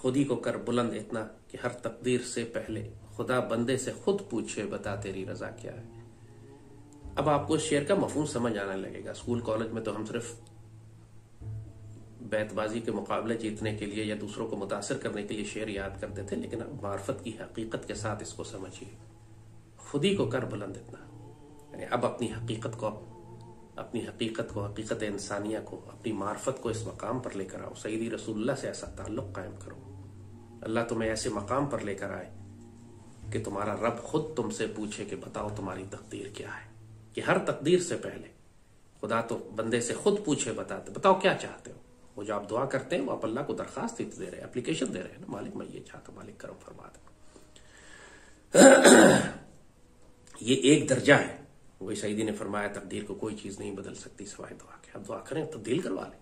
खुदी को कर बुलंद इतना कि हर तकदीर से पहले खुदा बंदे से खुद पूछे बता तेरी रजा क्या है। अब आपको इस शेर का मफहूम समझ आने लगेगा। स्कूल कॉलेज में तो हम सिर्फ बैतबाजी के मुकाबले जीतने के लिए या दूसरों को मुतासर करने के लिए शेर याद करते थे, लेकिन अब मार्फत की हकीकत के साथ इसको समझिए। खुदी को कर बुलंद इतना, यानी अब अपनी हकीकत को, हकीकत इंसानिया को, अपनी मार्फत को इस मकाम पर लेकर आओ। सईदी रसूलुल्लाह से ऐसा ताल्लुक कायम करो। अल्लाह तुम्हें ऐसे मकाम पर लेकर आए कि तुम्हारा रब खुद तुमसे पूछे कि बताओ तुम्हारी तकदीर क्या है। कि हर तकदीर से पहले खुदा तो बंदे से खुद पूछे बताओ क्या चाहते हो। वो जो आप दुआ करते हैं वो आप अल्लाह को दरखास्त दे रहे हैं, एप्लीकेशन दे रहे हैं ना, मालिक मैं ये चाहता हूं, मालिक करम फरमा दे। ये एक दर्जा है। वही सईदी ने फरमाया तकदीर को कोई चीज नहीं बदल सकती सिवाय दुआ के। आप दुआ करें तब्दील करवा लें,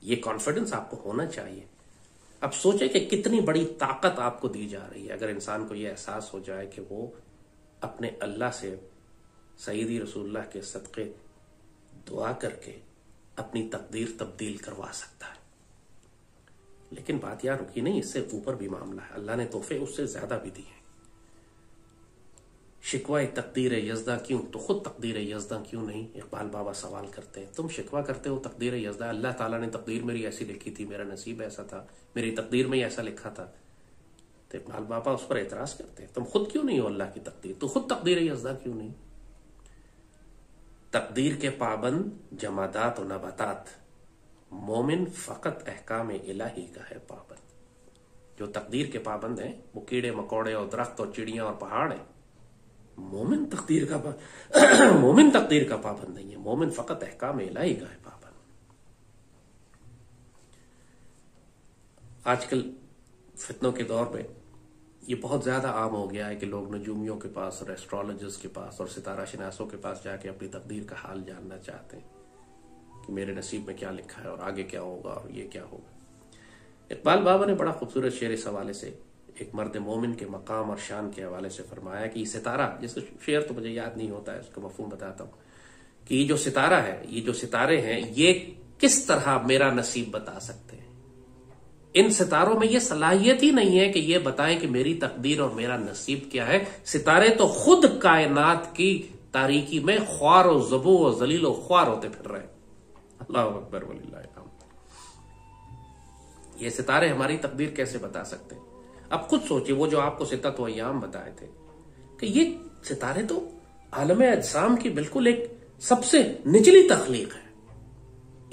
ये कॉन्फिडेंस आपको होना चाहिए। अब सोचे कि कितनी बड़ी ताकत आपको दी जा रही है अगर इंसान को यह एहसास हो जाए कि वो अपने अल्लाह से सईदी रसूलुल्लाह के सदक़े दुआ करके अपनी तकदीर तब्दील करवा सकता है। लेकिन बात यार रुकी नहीं, इससे ऊपर भी मामला है। अल्लाह ने तोहफे उससे ज्यादा भी दिए। शिकवा तकदीर यज़दा क्यों, तो खुद तकदीर यज़दा क्यों नहीं? इकबाल बाबा सवाल करते हैं। तुम शिकवा करते हो तकदीर यज़दा, अल्लाह ताला ने तकदीर मेरी ऐसी लिखी थी, मेरा नसीब ऐसा था, मेरी तकदीर में ऐसा लिखा था। तो इकबाल बाबा उस पर एतराज करते हैं, तुम खुद क्यों नहीं हो अल्लाह की तकदीर, तो खुद तकदीर यज़दा क्यों नहीं? तकदीर के पाबंद जमादात और नबातात, मोमिन फकत अहकाम इलाही का है पाबंद। जो तकदीर के पाबंद हैं वो कीड़े मकोड़े और दरख्त और चिड़ियां और पहाड़ हैं। मोमिन तकदीर का पाबंद नहीं है। मोमिन फकत अहकाम इलाही का है पाबंद। आजकल फितनों के दौर में ये बहुत ज्यादा आम हो गया है कि लोग नजूमियों के पास और एस्ट्रोलॉजर्स के पास और सितारा शनासों के पास जाके अपनी तकदीर का हाल जानना चाहते हैं कि मेरे नसीब में क्या लिखा है और आगे क्या होगा और ये क्या होगा। इकबाल बाबा ने बड़ा खूबसूरत शेर इस हवाले से एक मर्द मोमिन के मकाम और शान के हवाले से फरमाया कि सितारा, जिसका शेर तो मुझे याद नहीं होता है, उसका मफहूम बताता हूं कि ये जो सितारा है, ये जो सितारे हैं, ये किस तरह मेरा नसीब बता सकते हैं। इन सितारों में ये सलाहियत ही नहीं है कि ये बताएं कि मेरी तकदीर और मेरा नसीब क्या है। सितारे तो खुद कायनात की तारीकी में ख्वार और ज़बू और जलील और ख्वार होते फिर रहे। अल्लाह अकबर वलिल्लाह अलहम्द। ये सितारे हमारी तकदीर कैसे बता सकते हैं? अब खुद सोचिए, वो जो आपको सित्तत व अय्याम बताए थे कि ये सितारे तो आलम अजसाम की बिल्कुल एक सबसे निचली तख्लीक है।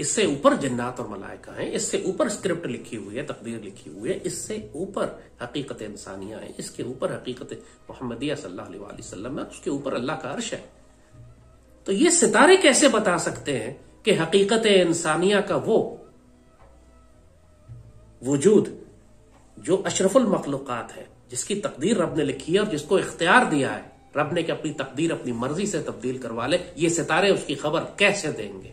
इससे ऊपर जन्नात और मलाइका हैं, इससे ऊपर स्क्रिप्ट लिखी हुई है, तकदीर लिखी हुई है, इससे ऊपर हकीकत इंसानिया है, इसके ऊपर हकीकत मोहम्मदिया सल्लल्लाहु अलैहि वसल्लम है, उसके ऊपर अल्लाह का अर्श है। तो ये सितारे कैसे बता सकते हैं कि हकीकत इंसानिया का वो वजूद जो अशरफुल मखलूकात है, जिसकी तकदीर रब ने लिखी है और जिसको इख्तियार दिया है रब ने कि अपनी तकदीर अपनी मर्जी से तब्दील करवा ले, ये सितारे उसकी खबर कैसे देंगे?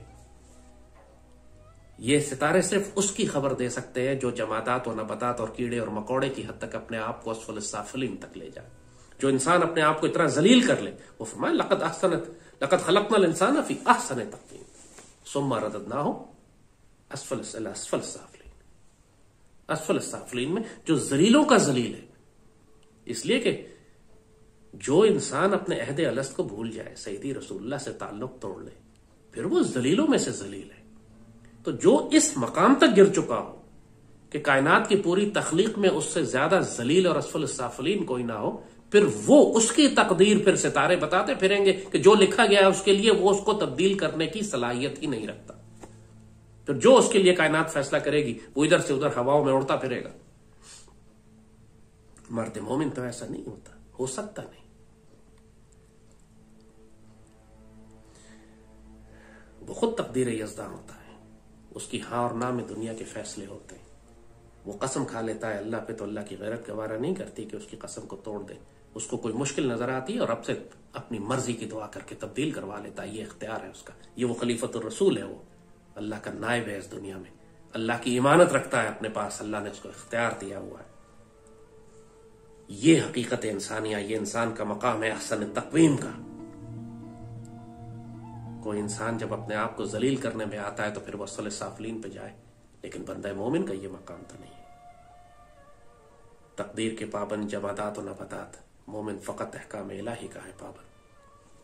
ये सितारे सिर्फ उसकी खबर दे सकते हैं जो जमादात और नबातात और कीड़े और मकोड़े की हद तक अपने आप को अस्फल साफिलीन तक ले जाए। जो इंसान अपने आप को इतना जलील कर ले, वो फरमाए लक़द खलक़नल इंसान फी अहसन तक़वीम सुम्मा रददनाहु अस्फल साफिलीन। अस्फल साफिलीन में जो जलीलों का जलील है, इसलिए कि जो इंसान अपने अहद अलस्त को भूल जाए, सैयदी रसूलुल्लाह से ताल्लुक तोड़ ले, फिर वो जलीलों में से जलील है। तो जो इस मकाम तक गिर चुका हो कि कायनात की पूरी तख्लीक में उससे ज्यादा जलील और अस्फल साफिलीन कोई ना हो, फिर वो उसकी तकदीर फिर सितारे बताते फिरेंगे कि जो लिखा गया है उसके लिए वो उसको तब्दील करने की सलाहियत ही नहीं रखता। तो जो उसके लिए कायनात फैसला करेगी वो इधर से उधर हवाओं में उड़ता फिरेगा। मर्द मोमिन तो ऐसा नहीं होता, हो सकता नहीं। वो खुद तकदीर यज़्दा होता है, उसकी हाँ और ना में दुनिया के फैसले होते हैं। वो कसम खा लेता है अल्लाह पे, तो अल्लाह की गैरत गवारा नहीं करती कि उसकी कसम को तोड़ दे। उसको कोई मुश्किल नजर आती है और रब से अपनी मर्जी की दुआ करके तब्दील करवा लेता है। ये इख्तियार है उसका, ये वो खलीफतुर रसूल है, वो अल्लाह का नायब है इस दुनिया में, अल्लाह की इमानत रखता है अपने पास, अल्लाह ने उसको इख्तियार दिया हुआ है। ये हकीकत इंसानिया, ये इंसान का मकाम है अहसन तक़वीम का। कोई इंसान जब अपने आप को जलील करने में आता है तो फिर वो अस्फल साफिलीन पे जाए, लेकिन बंदा मोमिन का ये मकाम तो नहीं है। तकदीर के पाबंद जमादात और नबातात, मोमिन फ़कत अहकाम इलाही का है पाबंद।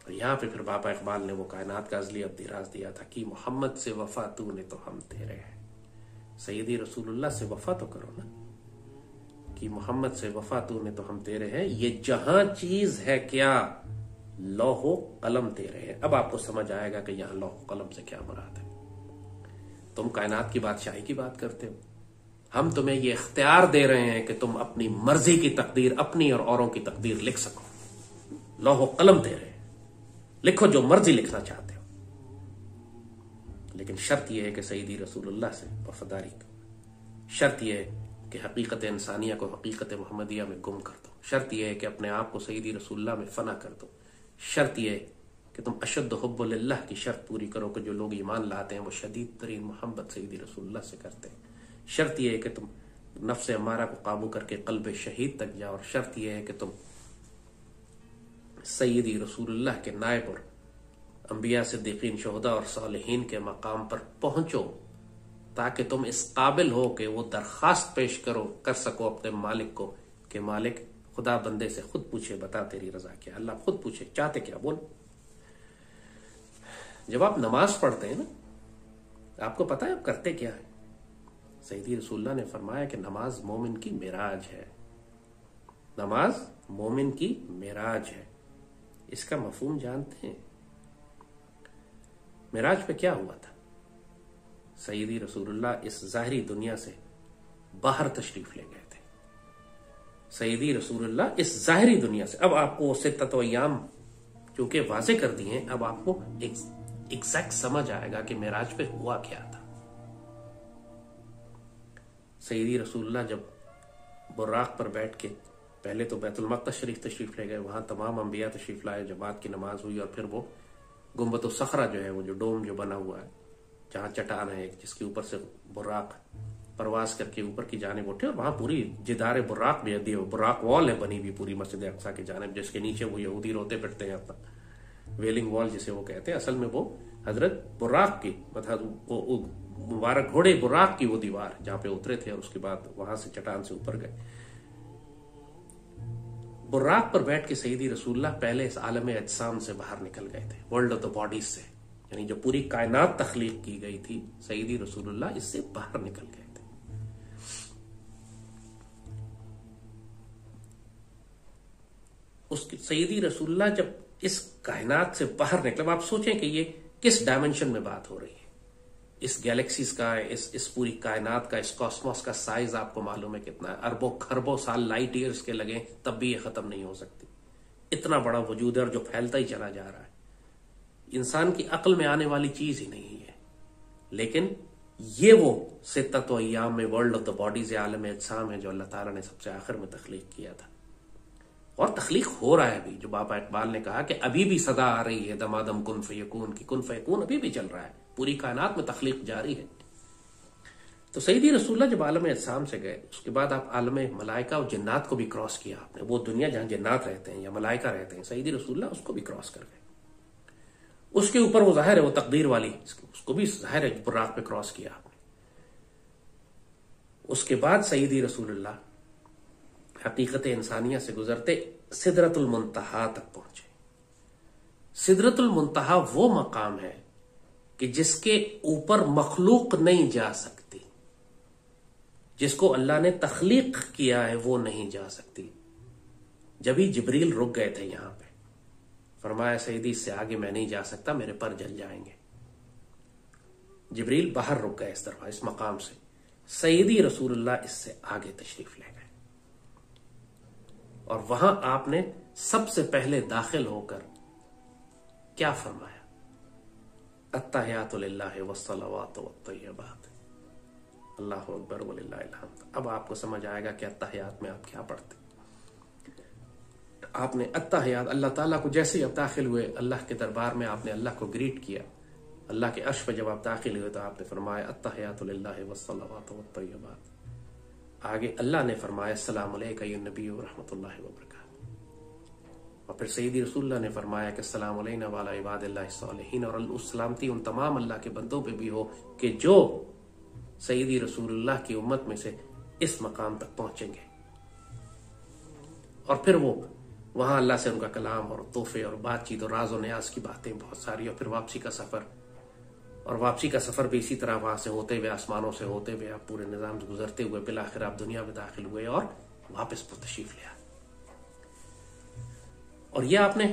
और यहाँ पे फिर बाबा इकबाल ने वो कायनात का अज़ली अब्दिराज दिया था कि मोहम्मद से वफा तूने तो हम तेरे हैं। सैयदी रसूलुल्लाह से वफा तो करो ना, कि मोहम्मद से वफा तूने तो हम तेरे हैं। ये जहां चीज है क्या, लौहो कलम तेरे हैं। अब आपको समझ आएगा कि यहां लौहो कलम से क्या मुराद है। तुम कायनात की बादशाही की बात करते हो, हम तुम्हें ये इख्तियार दे रहे हैं कि तुम अपनी मर्जी की तकदीर, अपनी और औरों की तकदीर लिख सको। लौहो कलम तेरे, लिखो जो मर्जी लिखना चाहते हो, लेकिन शर्त यह है कि सईदी रसूलुल्लाह से वफादारी करो। शर्त यह है कि हकीकत इंसानिया को हकीकत मोहम्मदिया में गुम कर दो। शर्त यह है कि अपने आप को सईदी रसूलुल्लाह में फना कर दो। शर्त यह है कि तुम अशद हुब्बुलिल्लाह की शर्त पूरी करो कि जो लोग ईमान लाते हैं वो शदीद तरीन मोहब्बत सईदी रसूलुल्लाह से करते हैं। शर्त यह है कि तुम नफ्स अमारा को काबू करके कल्ब शहीद तक जाओ। और शर्त यह है कि तुम सईदी रसूलुल्लाह के नायब और अंबिया सिद्दीकीन शुहदा और सालिहीन के मकाम पर पहुंचो, ताकि तुम इस काबिल हो कि वो दरखास्त पेश कर सको अपने मालिक को कि मालिक खुदा बंदे से खुद पूछे, बता तेरी रजा क्या। अल्लाह खुद पूछे चाहते क्या, बोल। जब आप नमाज पढ़ते हैं ना, आपको पता है आप करते क्या है। सईदी रसूलुल्लाह ने फरमाया कि नमाज मोमिन की मिराज है। नमाज मोमिन की मिराज है। इसका मफहूम जानते हैं? मिराज पे क्या हुआ था? सईदी रसूलुल्लाह इस ज़ाहिरी दुनिया से बाहर तशरीफ ले गए थे। सईदी रसूलुल्लाह इस ज़ाहिरी दुनिया से, अब आपको सित्तत अय्याम क्योंकि वाज़े कर दिए हैं, अब आपको एग्जैक्ट समझ आएगा कि मिराज पे हुआ क्या था। सईदी रसूलुल्लाह जब बुर्राक पर बैठ के पहले तो बैतुल मक़दस शरीफ तशरीफ ले गए, वहां तमाम अंबिया तशरीफ लाए, जमात की नमाज हुई, और फिर वो गुम्बत सखरा जो है, वो जो डोम जो बना हुआ है, जहां चट्टान है जिसके ऊपर से बुर्राक परवाज करके ऊपर की जानिब उठे, और वहां पूरी जिदार बुर्राक भी है, बुर्राक वॉल है बनी हुई पूरी मस्जिद अक्सा की जानिब, जिसके नीचे वो यहूदी रोते फिरते हैं अपना, वेलिंग वॉल जिसे वो कहते हैं। असल में वो हजरत बुर्राक की, मतलब वो मुबारक घोड़े बुर्राक की वो दीवार जहां पे उतरे थे, और उसके बाद वहां से चट्टान से ऊपर गए। बुर्राक पर बैठ के सईदी रसूलुल्लाह पहले इस आलम अजसाम से बाहर निकल गए थे, वर्ल्ड ऑफ द बॉडीज से, यानी जो पूरी कायनात तख्लीक की गई थी, सईदी रसूलुल्लाह इससे बाहर निकल गए थे। उसकी सईदी रसूलुल्लाह जब इस कायनात से बाहर निकले, आप सोचें कि ये किस डायमेंशन में बात हो रही है। इस गैलेक्सीज का, इस पूरी कायनात का, इस कॉस्मोस का साइज आपको मालूम है कितना है? अरबों खरबों साल लाइट ईयर्स के लगे तब भी ये खत्म नहीं हो सकती। इतना बड़ा वजूद है और जो फैलता ही चला जा रहा है। इंसान की अक्ल में आने वाली चीज ही नहीं है। लेकिन ये वो सित्तत व अय्याम में वर्ल्ड ऑफ द बॉडीज आलम अजसाम है जो अल्लाह ताला ने सबसे आखिर में तख्लीक किया था, और तख्लीक हो रहा है अभी। जो बाबा इकबाल ने कहा कि अभी भी सदा आ रही है दमादम कुन फयकून की, कुन फयकून अभी भी चल रहा है, पूरी कायनात में तख्लीक जारी है। तो सईदी रसूलुल्लाह जब आलम अजसाम से गए, उसके बाद आप आलम मलाइका और जिन्नात को भी क्रॉस किया आपने। वो दुनिया जहां जिन्नात रहते हैं या मलाइका रहते हैं, सईदी रसूलुल्लाह उसको भी क्रॉस कर गए। उसके ऊपर वो जाहिर है वो तकदीर वाली, उसको भी जाहिर है बुर्राक पे क्रॉस किया आपने। उसके बाद सईदी रसूलुल्लाह हकीकत इंसानिया से गुजरते सिदरतुल मुंतहा तक पहुंचे। सिदरतुल मुंतहा वो मकाम है कि जिसके ऊपर मखलूक नहीं जा सकती, जिसको अल्लाह ने तख्लीक किया है वो नहीं जा सकती। जब ही जिब्रील रुक गए थे यहां पे, फरमाया सईदी इससे आगे मैं नहीं जा सकता, मेरे पर जल जाएंगे। जिब्रील बाहर रुक गए इस तरफ, इस मकाम से। सईदी रसूलुल्लाह इससे आगे तशरीफ ले गए और वहां आपने सबसे पहले दाखिल होकर क्या फरमाया? अत्तहियातु लिल्लाहि वस्सलावातु वत्तय्यबात, अल्लाहु अकबर वलिल्लाहिल हम्द। अब आपको समझ आएगा कि अत्तहियात में आप क्या पढ़ते। आपने अत्तहियात अल्लाह ताला को, जैसे ही आप दाखिल हुए अल्लाह के दरबार में, आपने अल्लाह को ग्रीट किया। अल्लाह के अर्श पे जब आप दाखिल हुए तो आपने फरमाया अत्तहियातु लिल्लाहि वस्सलावातु वत्तय्यबात। आगे अल्लाह ने फरमाया अस्सलामु अलैका या नबी व रहमतुल्लाहि व बरकातहू। और फिर सईदी रसूलुल्लाह ने फरमाया कि अस्सलामु अलैना व अला इबादिल्लाहि सालिहीन, और उस सलामती उन तमाम अल्लाह के बंदों पे भी हो कि जो सईदी रसूलुल्लाह की उम्मत में से इस मकाम तक पहुंचेंगे। और फिर वो वहां अल्लाह से उनका कलाम और तोहफे और बातचीत और राज और न्याज की बातें बहुत सारी, और फिर वापसी का सफर। और वापसी का सफर भी इसी तरह वहां से होते हुए, आसमानों से होते हुए, आप पूरे निजाम से गुजरते हुए बिल आखिर आप दुनिया में दाखिल हुए और वापस पर तशरीफ लिया। और यह आपने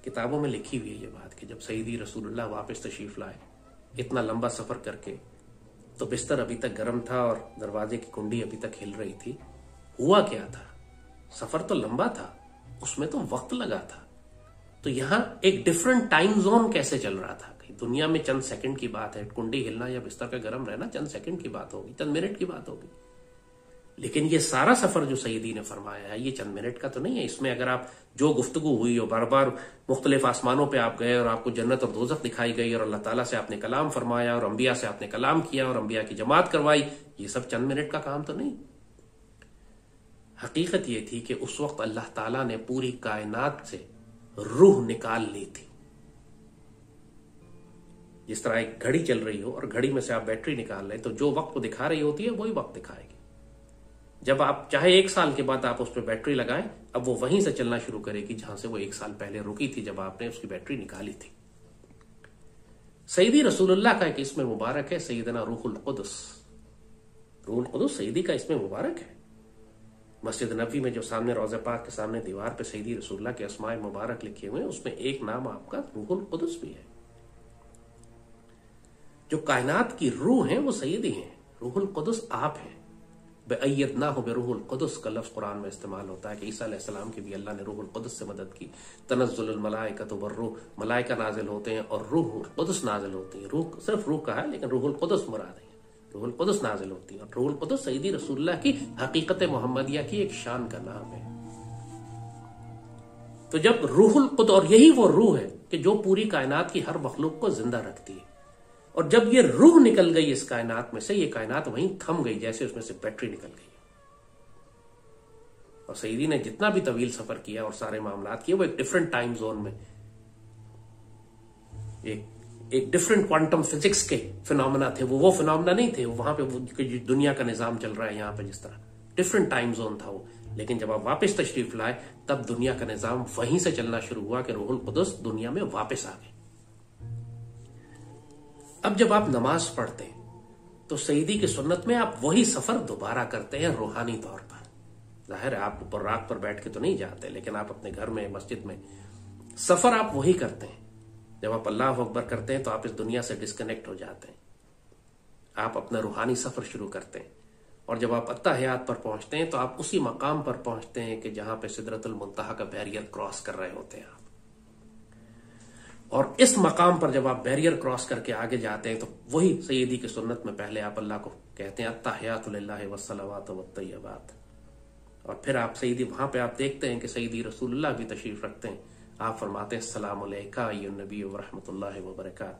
किताबों में लिखी हुई है ये बात कि जब सईदी रसूलुल्लाह वापस तशरीफ लाए इतना लंबा सफर करके, तो बिस्तर अभी तक गर्म था और दरवाजे की कुंडी अभी तक हिल रही थी। हुआ क्या था? सफर तो लंबा था, उसमें तो वक्त लगा था। तो यहां एक डिफरेंट टाइम जोन कैसे चल रहा था? दुनिया में चंद सेकंड की बात है, कुंडी हिलना या बिस्तर का गर्म रहना चंद सेकंड की बात होगी, चंद मिनट की बात होगी। लेकिन ये सारा सफर जो सईदी ने फरमाया है ये चंद मिनट का तो नहीं है। इसमें अगर आप जो गुफ्तगू हुई हो, बार बार मुख्तलिफ आसमानों पे आप गए और आपको जन्नत और दोज़ख दिखाई गई, और अल्लाह ताला से आपने कलाम फरमाया और अंबिया से आपने कलाम किया और अंबिया की जमात करवाई, ये सब चंद मिनट का काम तो नहीं। हकीकत ये थी कि उस वक्त अल्लाह ताला ने पूरी कायनात से रूह निकाल ली थी। जिस तरह एक घड़ी चल रही हो और घड़ी में से आप बैटरी निकाल लें तो जो वक्त को दिखा रही होती है वही वक्त दिखाएगी। जब आप चाहे 1 साल के बाद आप उस पर बैटरी लगाएं, अब वो वहीं से चलना शुरू करेगी जहां से वो 1 साल पहले रुकी थी जब आपने उसकी बैटरी निकाली थी। सईदी रसूलुल्लाह का एक इसमें मुबारक है सैयदना रूहुल कुदस। रूहुल कुदस सईदी का इसमें मुबारक है। मस्जिद नबवी में जो सामने रोज़े पाक के सामने दीवार पे सईदी रसूलुल्लाह के अस्माए मुबारक लिखे हुए हैं, उसमें एक नाम आपका रूहुल कुदस भी है। जो कायनात की रूह है वो सईदी हैं। रूहुल कुदस आप हैं। बेअय्यदनाहु बिरूहुल कुदस का लफ्ज कुरान में इस्तेमाल होता है कि ईसा अलैहिस्सलाम की भी अल्लाह ने रूहुल कुदस से मदद की। तनज़्ज़ुलुल मलाइकतु वर्रूह, मलाइका नाजिल होते हैं और रूहुल कुदस नाजिल होती है। रूह सिर्फ रूह का है लेकिन रूहुल कुदस मुराद है। रूहुल कुदस नाजिल होती है और रूहुल कुदस सईदी रसूलुल्लाह की हकीकत मोहम्मदिया की एक शान का नाम है। तो जब रूहुल कुदस, और यही वो रूह है कि जो पूरी कायनात की हर मखलूक को जिंदा रखती है, और जब ये रूह निकल गई इस कायनात में से, ये कायनात वहीं थम गई जैसे उसमें से बैटरी निकल गई। और सईदी ने जितना भी तवील सफर किया और सारे मामलात किए वो एक डिफरेंट टाइम जोन में, एक डिफरेंट क्वांटम फिजिक्स के फिनोमेना थे। वो फिनोमेना नहीं थे वहां पे, वो दुनिया का निजाम चल रहा है यहां पे जिस तरह, डिफरेंट टाइम जोन था वो। लेकिन जब आप वापस तशरीफ लाए तब दुनिया का निजाम वहीं से चलना शुरू हुआ कि रूहुल कुदस दुनिया में वापस आ गए। अब जब आप नमाज पढ़ते तो सईदी की सुन्नत में आप वही सफर दोबारा करते हैं रूहानी तौर पर। जाहिर है आप ऊपर रात पर बैठ के तो नहीं जाते, लेकिन आप अपने घर में, मस्जिद में सफर आप वही करते हैं। जब आप अल्लाह अकबर करते हैं तो आप इस दुनिया से डिस्कनेक्ट हो जाते हैं, आप अपना रूहानी सफर शुरू करते हैं। और जब आप अत्ताहियात पर पहुंचते हैं तो आप उसी मकाम पर पहुंचते हैं कि जहां पे सिदरतुल मुंतहा का बैरियर क्रॉस कर रहे होते हैं आप। और इस मकाम पर जब आप बैरियर क्रॉस करके आगे जाते हैं तो वही सैयदी की सुन्नत में पहले आप अल्लाह को कहते हैं अत्ताहियातु लिल्लाहि वस्सलावातु वत्तय्यबात, और फिर आप सैयदी वहां पे आप देखते हैं कि सैयदी रसूलुल्लाह भी तशरीफ रखते हैं। आप फरमाते हैं अस्सलामु अलैका अय्युहन नबी व रहमतुल्लाहि व बरकात।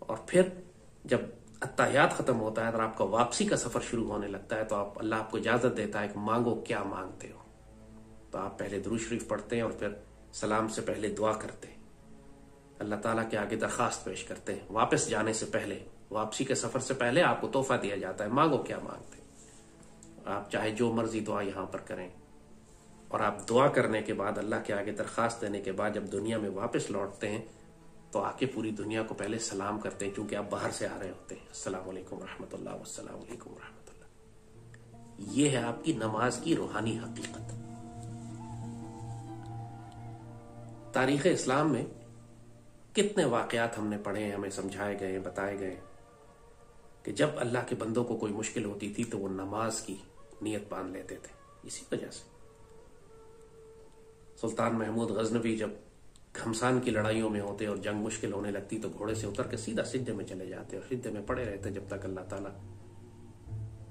और फिर जब अत्ताहियात खत्म होता है और आपका वापसी का सफर शुरू होने लगता है तो आप अल्लाह आपको इजाजत देता है कि मांगो क्या मांगते हो। तो आप पहले दुरूद शरीफ पढ़ते हैं और फिर सलाम से पहले दुआ करते हैं, अल्लाह ताला के आगे दरखास्त पेश करते हैं। वापस जाने से पहले, वापसी के सफर से पहले आपको तोहफा दिया जाता है, मांगो क्या मांगते हैं। आप चाहे जो मर्जी दुआ यहां पर करें, और आप दुआ करने के बाद अल्लाह के आगे दरखास्त देने के बाद जब दुनिया में वापस लौटते हैं तो आके पूरी दुनिया को पहले सलाम करते हैं, क्योंकि आप बाहर से आ रहे होते हैं। अस्सलाम वालेकुम रहमतुल्लाह वस्सलाम वालेकुम रहमतुल्लाह। ये है आपकी नमाज की रूहानी हकीकत। तारीख इस्लाम में कितने वाकयात हमने पढ़े, हमें समझाए गए, बताए गए कि जब अल्लाह के बंदों को कोई मुश्किल होती थी तो वो नमाज की नियत बांध लेते थे। इसी वजह से सुल्तान महमूद गजनवी जब घमसान की लड़ाइयों में होते और जंग मुश्किल होने लगती तो घोड़े से उतर के सीधा सिजदे में चले जाते और सिजदे में पड़े रहते जब तक अल्लाह ताला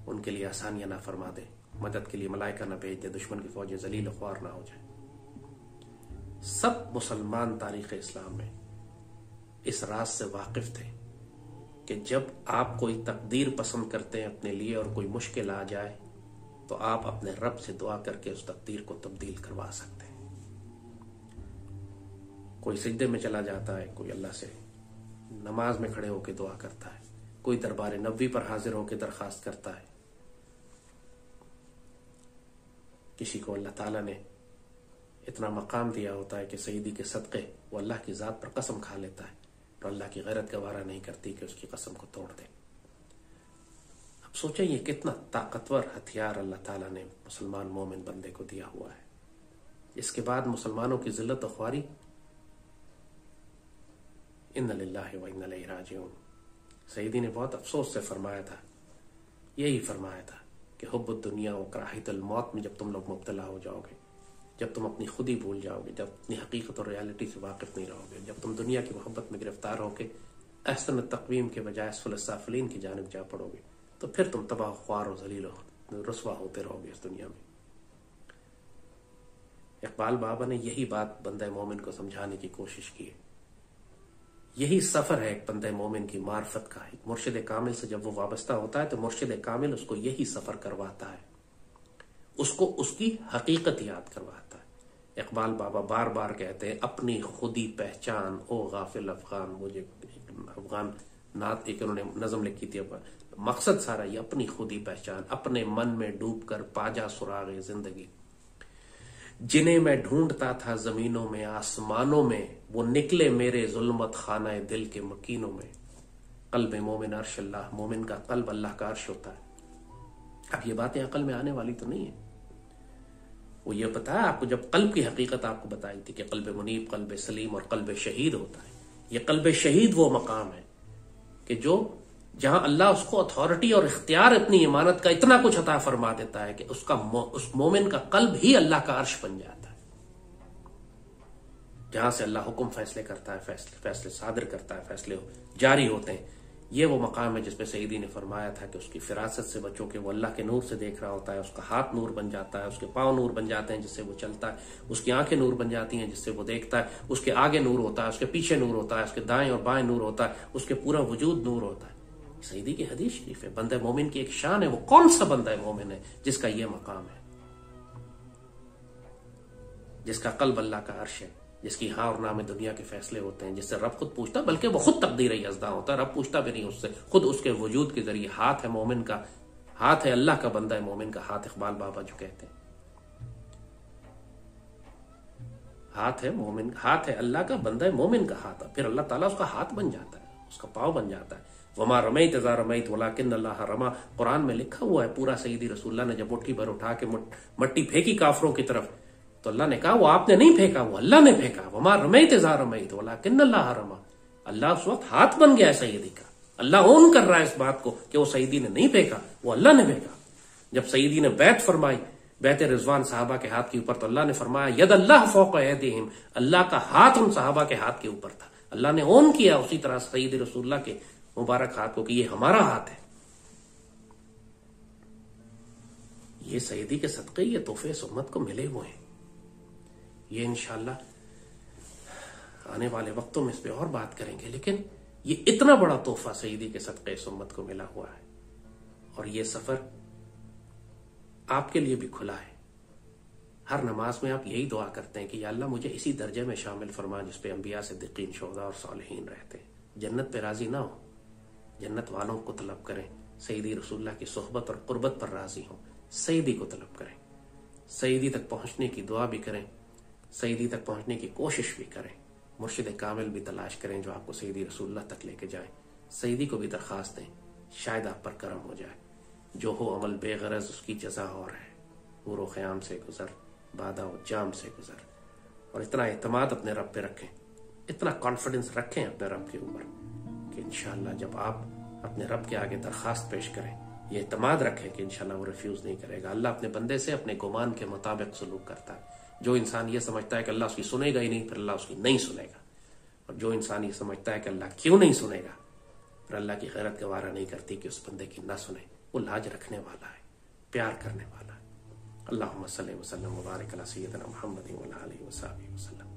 उनके लिए आसानियां ना फरमा दे, मदद के लिए मलाइका ना भेज दे, दुश्मन की फौजें जलील ख्वार ना हो जाए। सब मुसलमान तारीख इस्लाम में इस राज से वाकिफ थे कि जब आप कोई तकदीर पसंद करते हैं अपने लिए और कोई मुश्किल आ जाए तो आप अपने रब से दुआ करके उस तकदीर को तब्दील करवा सकते हैं। कोई सिजदे में चला जाता है, कोई अल्लाह से नमाज में खड़े होकर दुआ करता है, कोई दरबार नबवी पर हाजिर होकर दरखास्त करता है, किसी को अल्लाह ताला ने इतना मकाम दिया होता है कि सईदी के सदक़े वो अल्लाह की ज़ात पर कसम खा लेता है और अल्लाह की गैरत गवारा नहीं करती कि उसकी कसम को तोड़ दे। अब सोचें ये कितना ताकतवर हथियार अल्लाह ताला ने मुसलमान मोमिन बंदे को दिया हुआ है। इसके बाद मुसलमानों की जिल्लत और ख्वारी, इन्ना लिल्लाहि व इन्ना इलैहि राजिऊन। सईदी ने बहुत अफसोस से फरमाया था, यही फरमाया था कि हुब्बुद दुनिया व कराहितुल मौत में जब तुम लोग मुब्तला हो जाओगे, जब तुम अपनी खुद ही भूल जाओगे, जब अपनी हकीकत और रियलिटी से वाकिफ नहीं रहोगे, जब तुम दुनिया की मोहब्बत में गिरफ्तार होके अहसन तक़वीम के बजाय असफल साफिलीन की जानिब जा पड़ोगे, तो फिर तुम तबाह ख्वार और जलील रुस्वा होते रहोगे इस दुनिया में। इकबाल बाबा ने यही बात बंदे मोमिन को समझाने की कोशिश की है। यही सफर है एक बंदे मोमिन की मार्फत का। एक मुर्शिद कामिल से जब वो वाबस्ता होता है तो मुर्शिद कामिल उसको यही सफर करवाता है, उसको उसकी हकीकत याद करवाता है। इकबाल बाबा बार बार कहते हैं, अपनी खुदी पहचान ओ गाफिल अफगान। मुझे अफगान नात एक उन्होंने नज़म लिखी थी, मकसद सारा ये अपनी खुदी पहचान, अपने मन में डूब कर पाजा सुरागे जिंदगी, जिन्हें मैं ढूंढता था जमीनों में आसमानों में, वो निकले मेरे जुल्मत खाना दिल के मकीनों में। कल्ब मोमिन अर्श अल्लाह, मोमिन का कल्ब अल्लाह का अर्श होता है। अब ये बातें अकल में आने वाली तो नहीं है। वो ये पता है आपको, जब कल्ब की हकीकत आपको बताई थी कि कल्ब मुनीब, कल्ब सलीम और कल्ब शहीद होता है। ये कल्ब शहीद वो मकाम है कि जो जहां अल्लाह उसको अथॉरिटी और इख्तियार, अपनी इमानत का इतना कुछ अता फरमा देता है कि उस मोमिन का कल्ब ही अल्लाह का अर्श बन जाता है। जहां से अल्लाह हुक्म फैसले करता है, फैसले सादर करता है, फैसले जारी होते हैं। ये वो मकाम है जिसमें सईदी ने फरमाया था कि उसकी फिरासत से बच्चों के, वो अल्लाह के नूर से देख रहा होता है, उसका हाथ नूर बन जाता है, उसके पांव नूर बन जाते हैं जिससे वो चलता है, उसकी आंखें नूर बन जाती हैं जिससे वो देखता है, उसके आगे नूर होता है, उसके पीछे नूर होता है, उसके दाएं और बाएं नूर होता है, उसके पूरा वजूद नूर होता है। सईदी की हदीस शरीफ है। बंदे मोमिन की एक शान है। वो कौन सा बंदा मोमिन है जिसका ये मकाम है, जिसका कल्ब अल्लाह का अर्श है, जिसकी हाँ और ना में दुनिया के फैसले होते हैं, जिससे रब खुद पूछता, बल्कि वो खुद तकदीर यज़दा होता है, रब पूछता भी नहीं उससे, खुद उसके वजूद के जरिए। हाथ है मोमिन का, हाथ है अल्लाह का, बंदा है मोमिन का हाथ। इकबाल बाबा जो कहते हैं, हाथ है मोमिन, हाथ है अल्लाह का, बंदा है मोमिन का हाथ। फिर अल्लाह ताला उसका हाथ बन जाता है, उसका पाँव बन जाता है। वमा रमैत इज़ा रमैत वलाकिन अल्लाह रमा, कुरान में लिखा हुआ है पूरा। सईदी रसूलुल्लाह ने जब मुट्ठी भर उठा के मट्टी फेंकी काफरों की तरफ तो अल्लाह ने कहा वो आपने नहीं फेंका, वो अल्लाह ने फेंका। वमा रमैत इज़ा रमैत वलाकिन अल्लाह रमा। अल्लाह उस वक्त हाथ बन गया सईदी का। अल्लाह ओन कर रहा है इस बात को कि वो सईदी ने नहीं फेंका, वो अल्लाह ने फेंका। जब सईदी ने बैत फरमाई, बैत रिजवान साहबा के हाथ के ऊपर, तो अल्लाह ने फरमाया यद अल्लाह फौक ऐदिहिम, अल्लाह का हाथ उन साहबा के हाथ के ऊपर था। अल्लाह ने ओन किया उसी तरह सईद रसूलुल्लाह के मुबारक हाथ को कि ये हमारा हाथ है। ये सईदी के सदक़े, ये तोहफे इस उम्मत को मिले हुए हैं। ये इंशाअल्लाह आने वाले वक्तों में इस पे और बात करेंगे, लेकिन ये इतना बड़ा तोहफा सईदी के सदक़े इस उम्मत को मिला हुआ है। और ये सफर आपके लिए भी खुला है। हर नमाज में आप यही दुआ करते हैं कि या अल्लाह मुझे इसी दर्जे में शामिल फरमा जिस पे अंबिया, सिद्दीकीन, शुहदा और सालिहीन रहते हैं। जन्नत पे राजी ना हो, जन्नत वालों को तलब करें। सईदी रसूलुल्लाह की सोहबत और कुर्बत पर राजी हों, सईदी को तलब करें। सईदी तक पहुंचने की दुआ भी करें, सईदी तक पहुंचने की कोशिश भी करें। मुर्शिद कामिल भी तलाश करें जो आपको सईदी रसूलुल्लाह तक लेके जाए। सईदी को भी दरख्वास्त दें, शायद आप पर करम हो जाए। जो हो अमल बेगरज उसकी जजा और है, नूर ख़याम से गुजर, बादा व जाम से गुजर। और इतना एतमाद अपने रब पे रखें, इतना कॉन्फिडेंस रखें अपने रब के ऊपर कि इंशाअल्लाह जब आप अपने रब के आगे दरख्वास्त पेश करें, ये एतमाद रखें कि इंशाअल्लाह वो रिफ्यूज नहीं करेगा। अल्लाह अपने बंदे से अपने गुमान के मुताबिक सलूक करता है। जो इंसान ये समझता है कि अल्लाह उसकी सुनेगा ही नहीं, फिर अल्लाह उसकी नहीं सुनेगा। और जो इंसान ये समझता है कि अल्लाह क्यों नहीं सुनेगा, फिर अल्लाह की खैरत गवारा नहीं करती कि उस बंदे की ना सुने। वो लाज रखने वाला है, प्यार करने वाला है। अल्लाहुम्मा सल्ली व सल्लिम व बारिक अला सय्यिदिना मुहम्मदिन व अला आलिहि व सहाबिहि वसल्लम।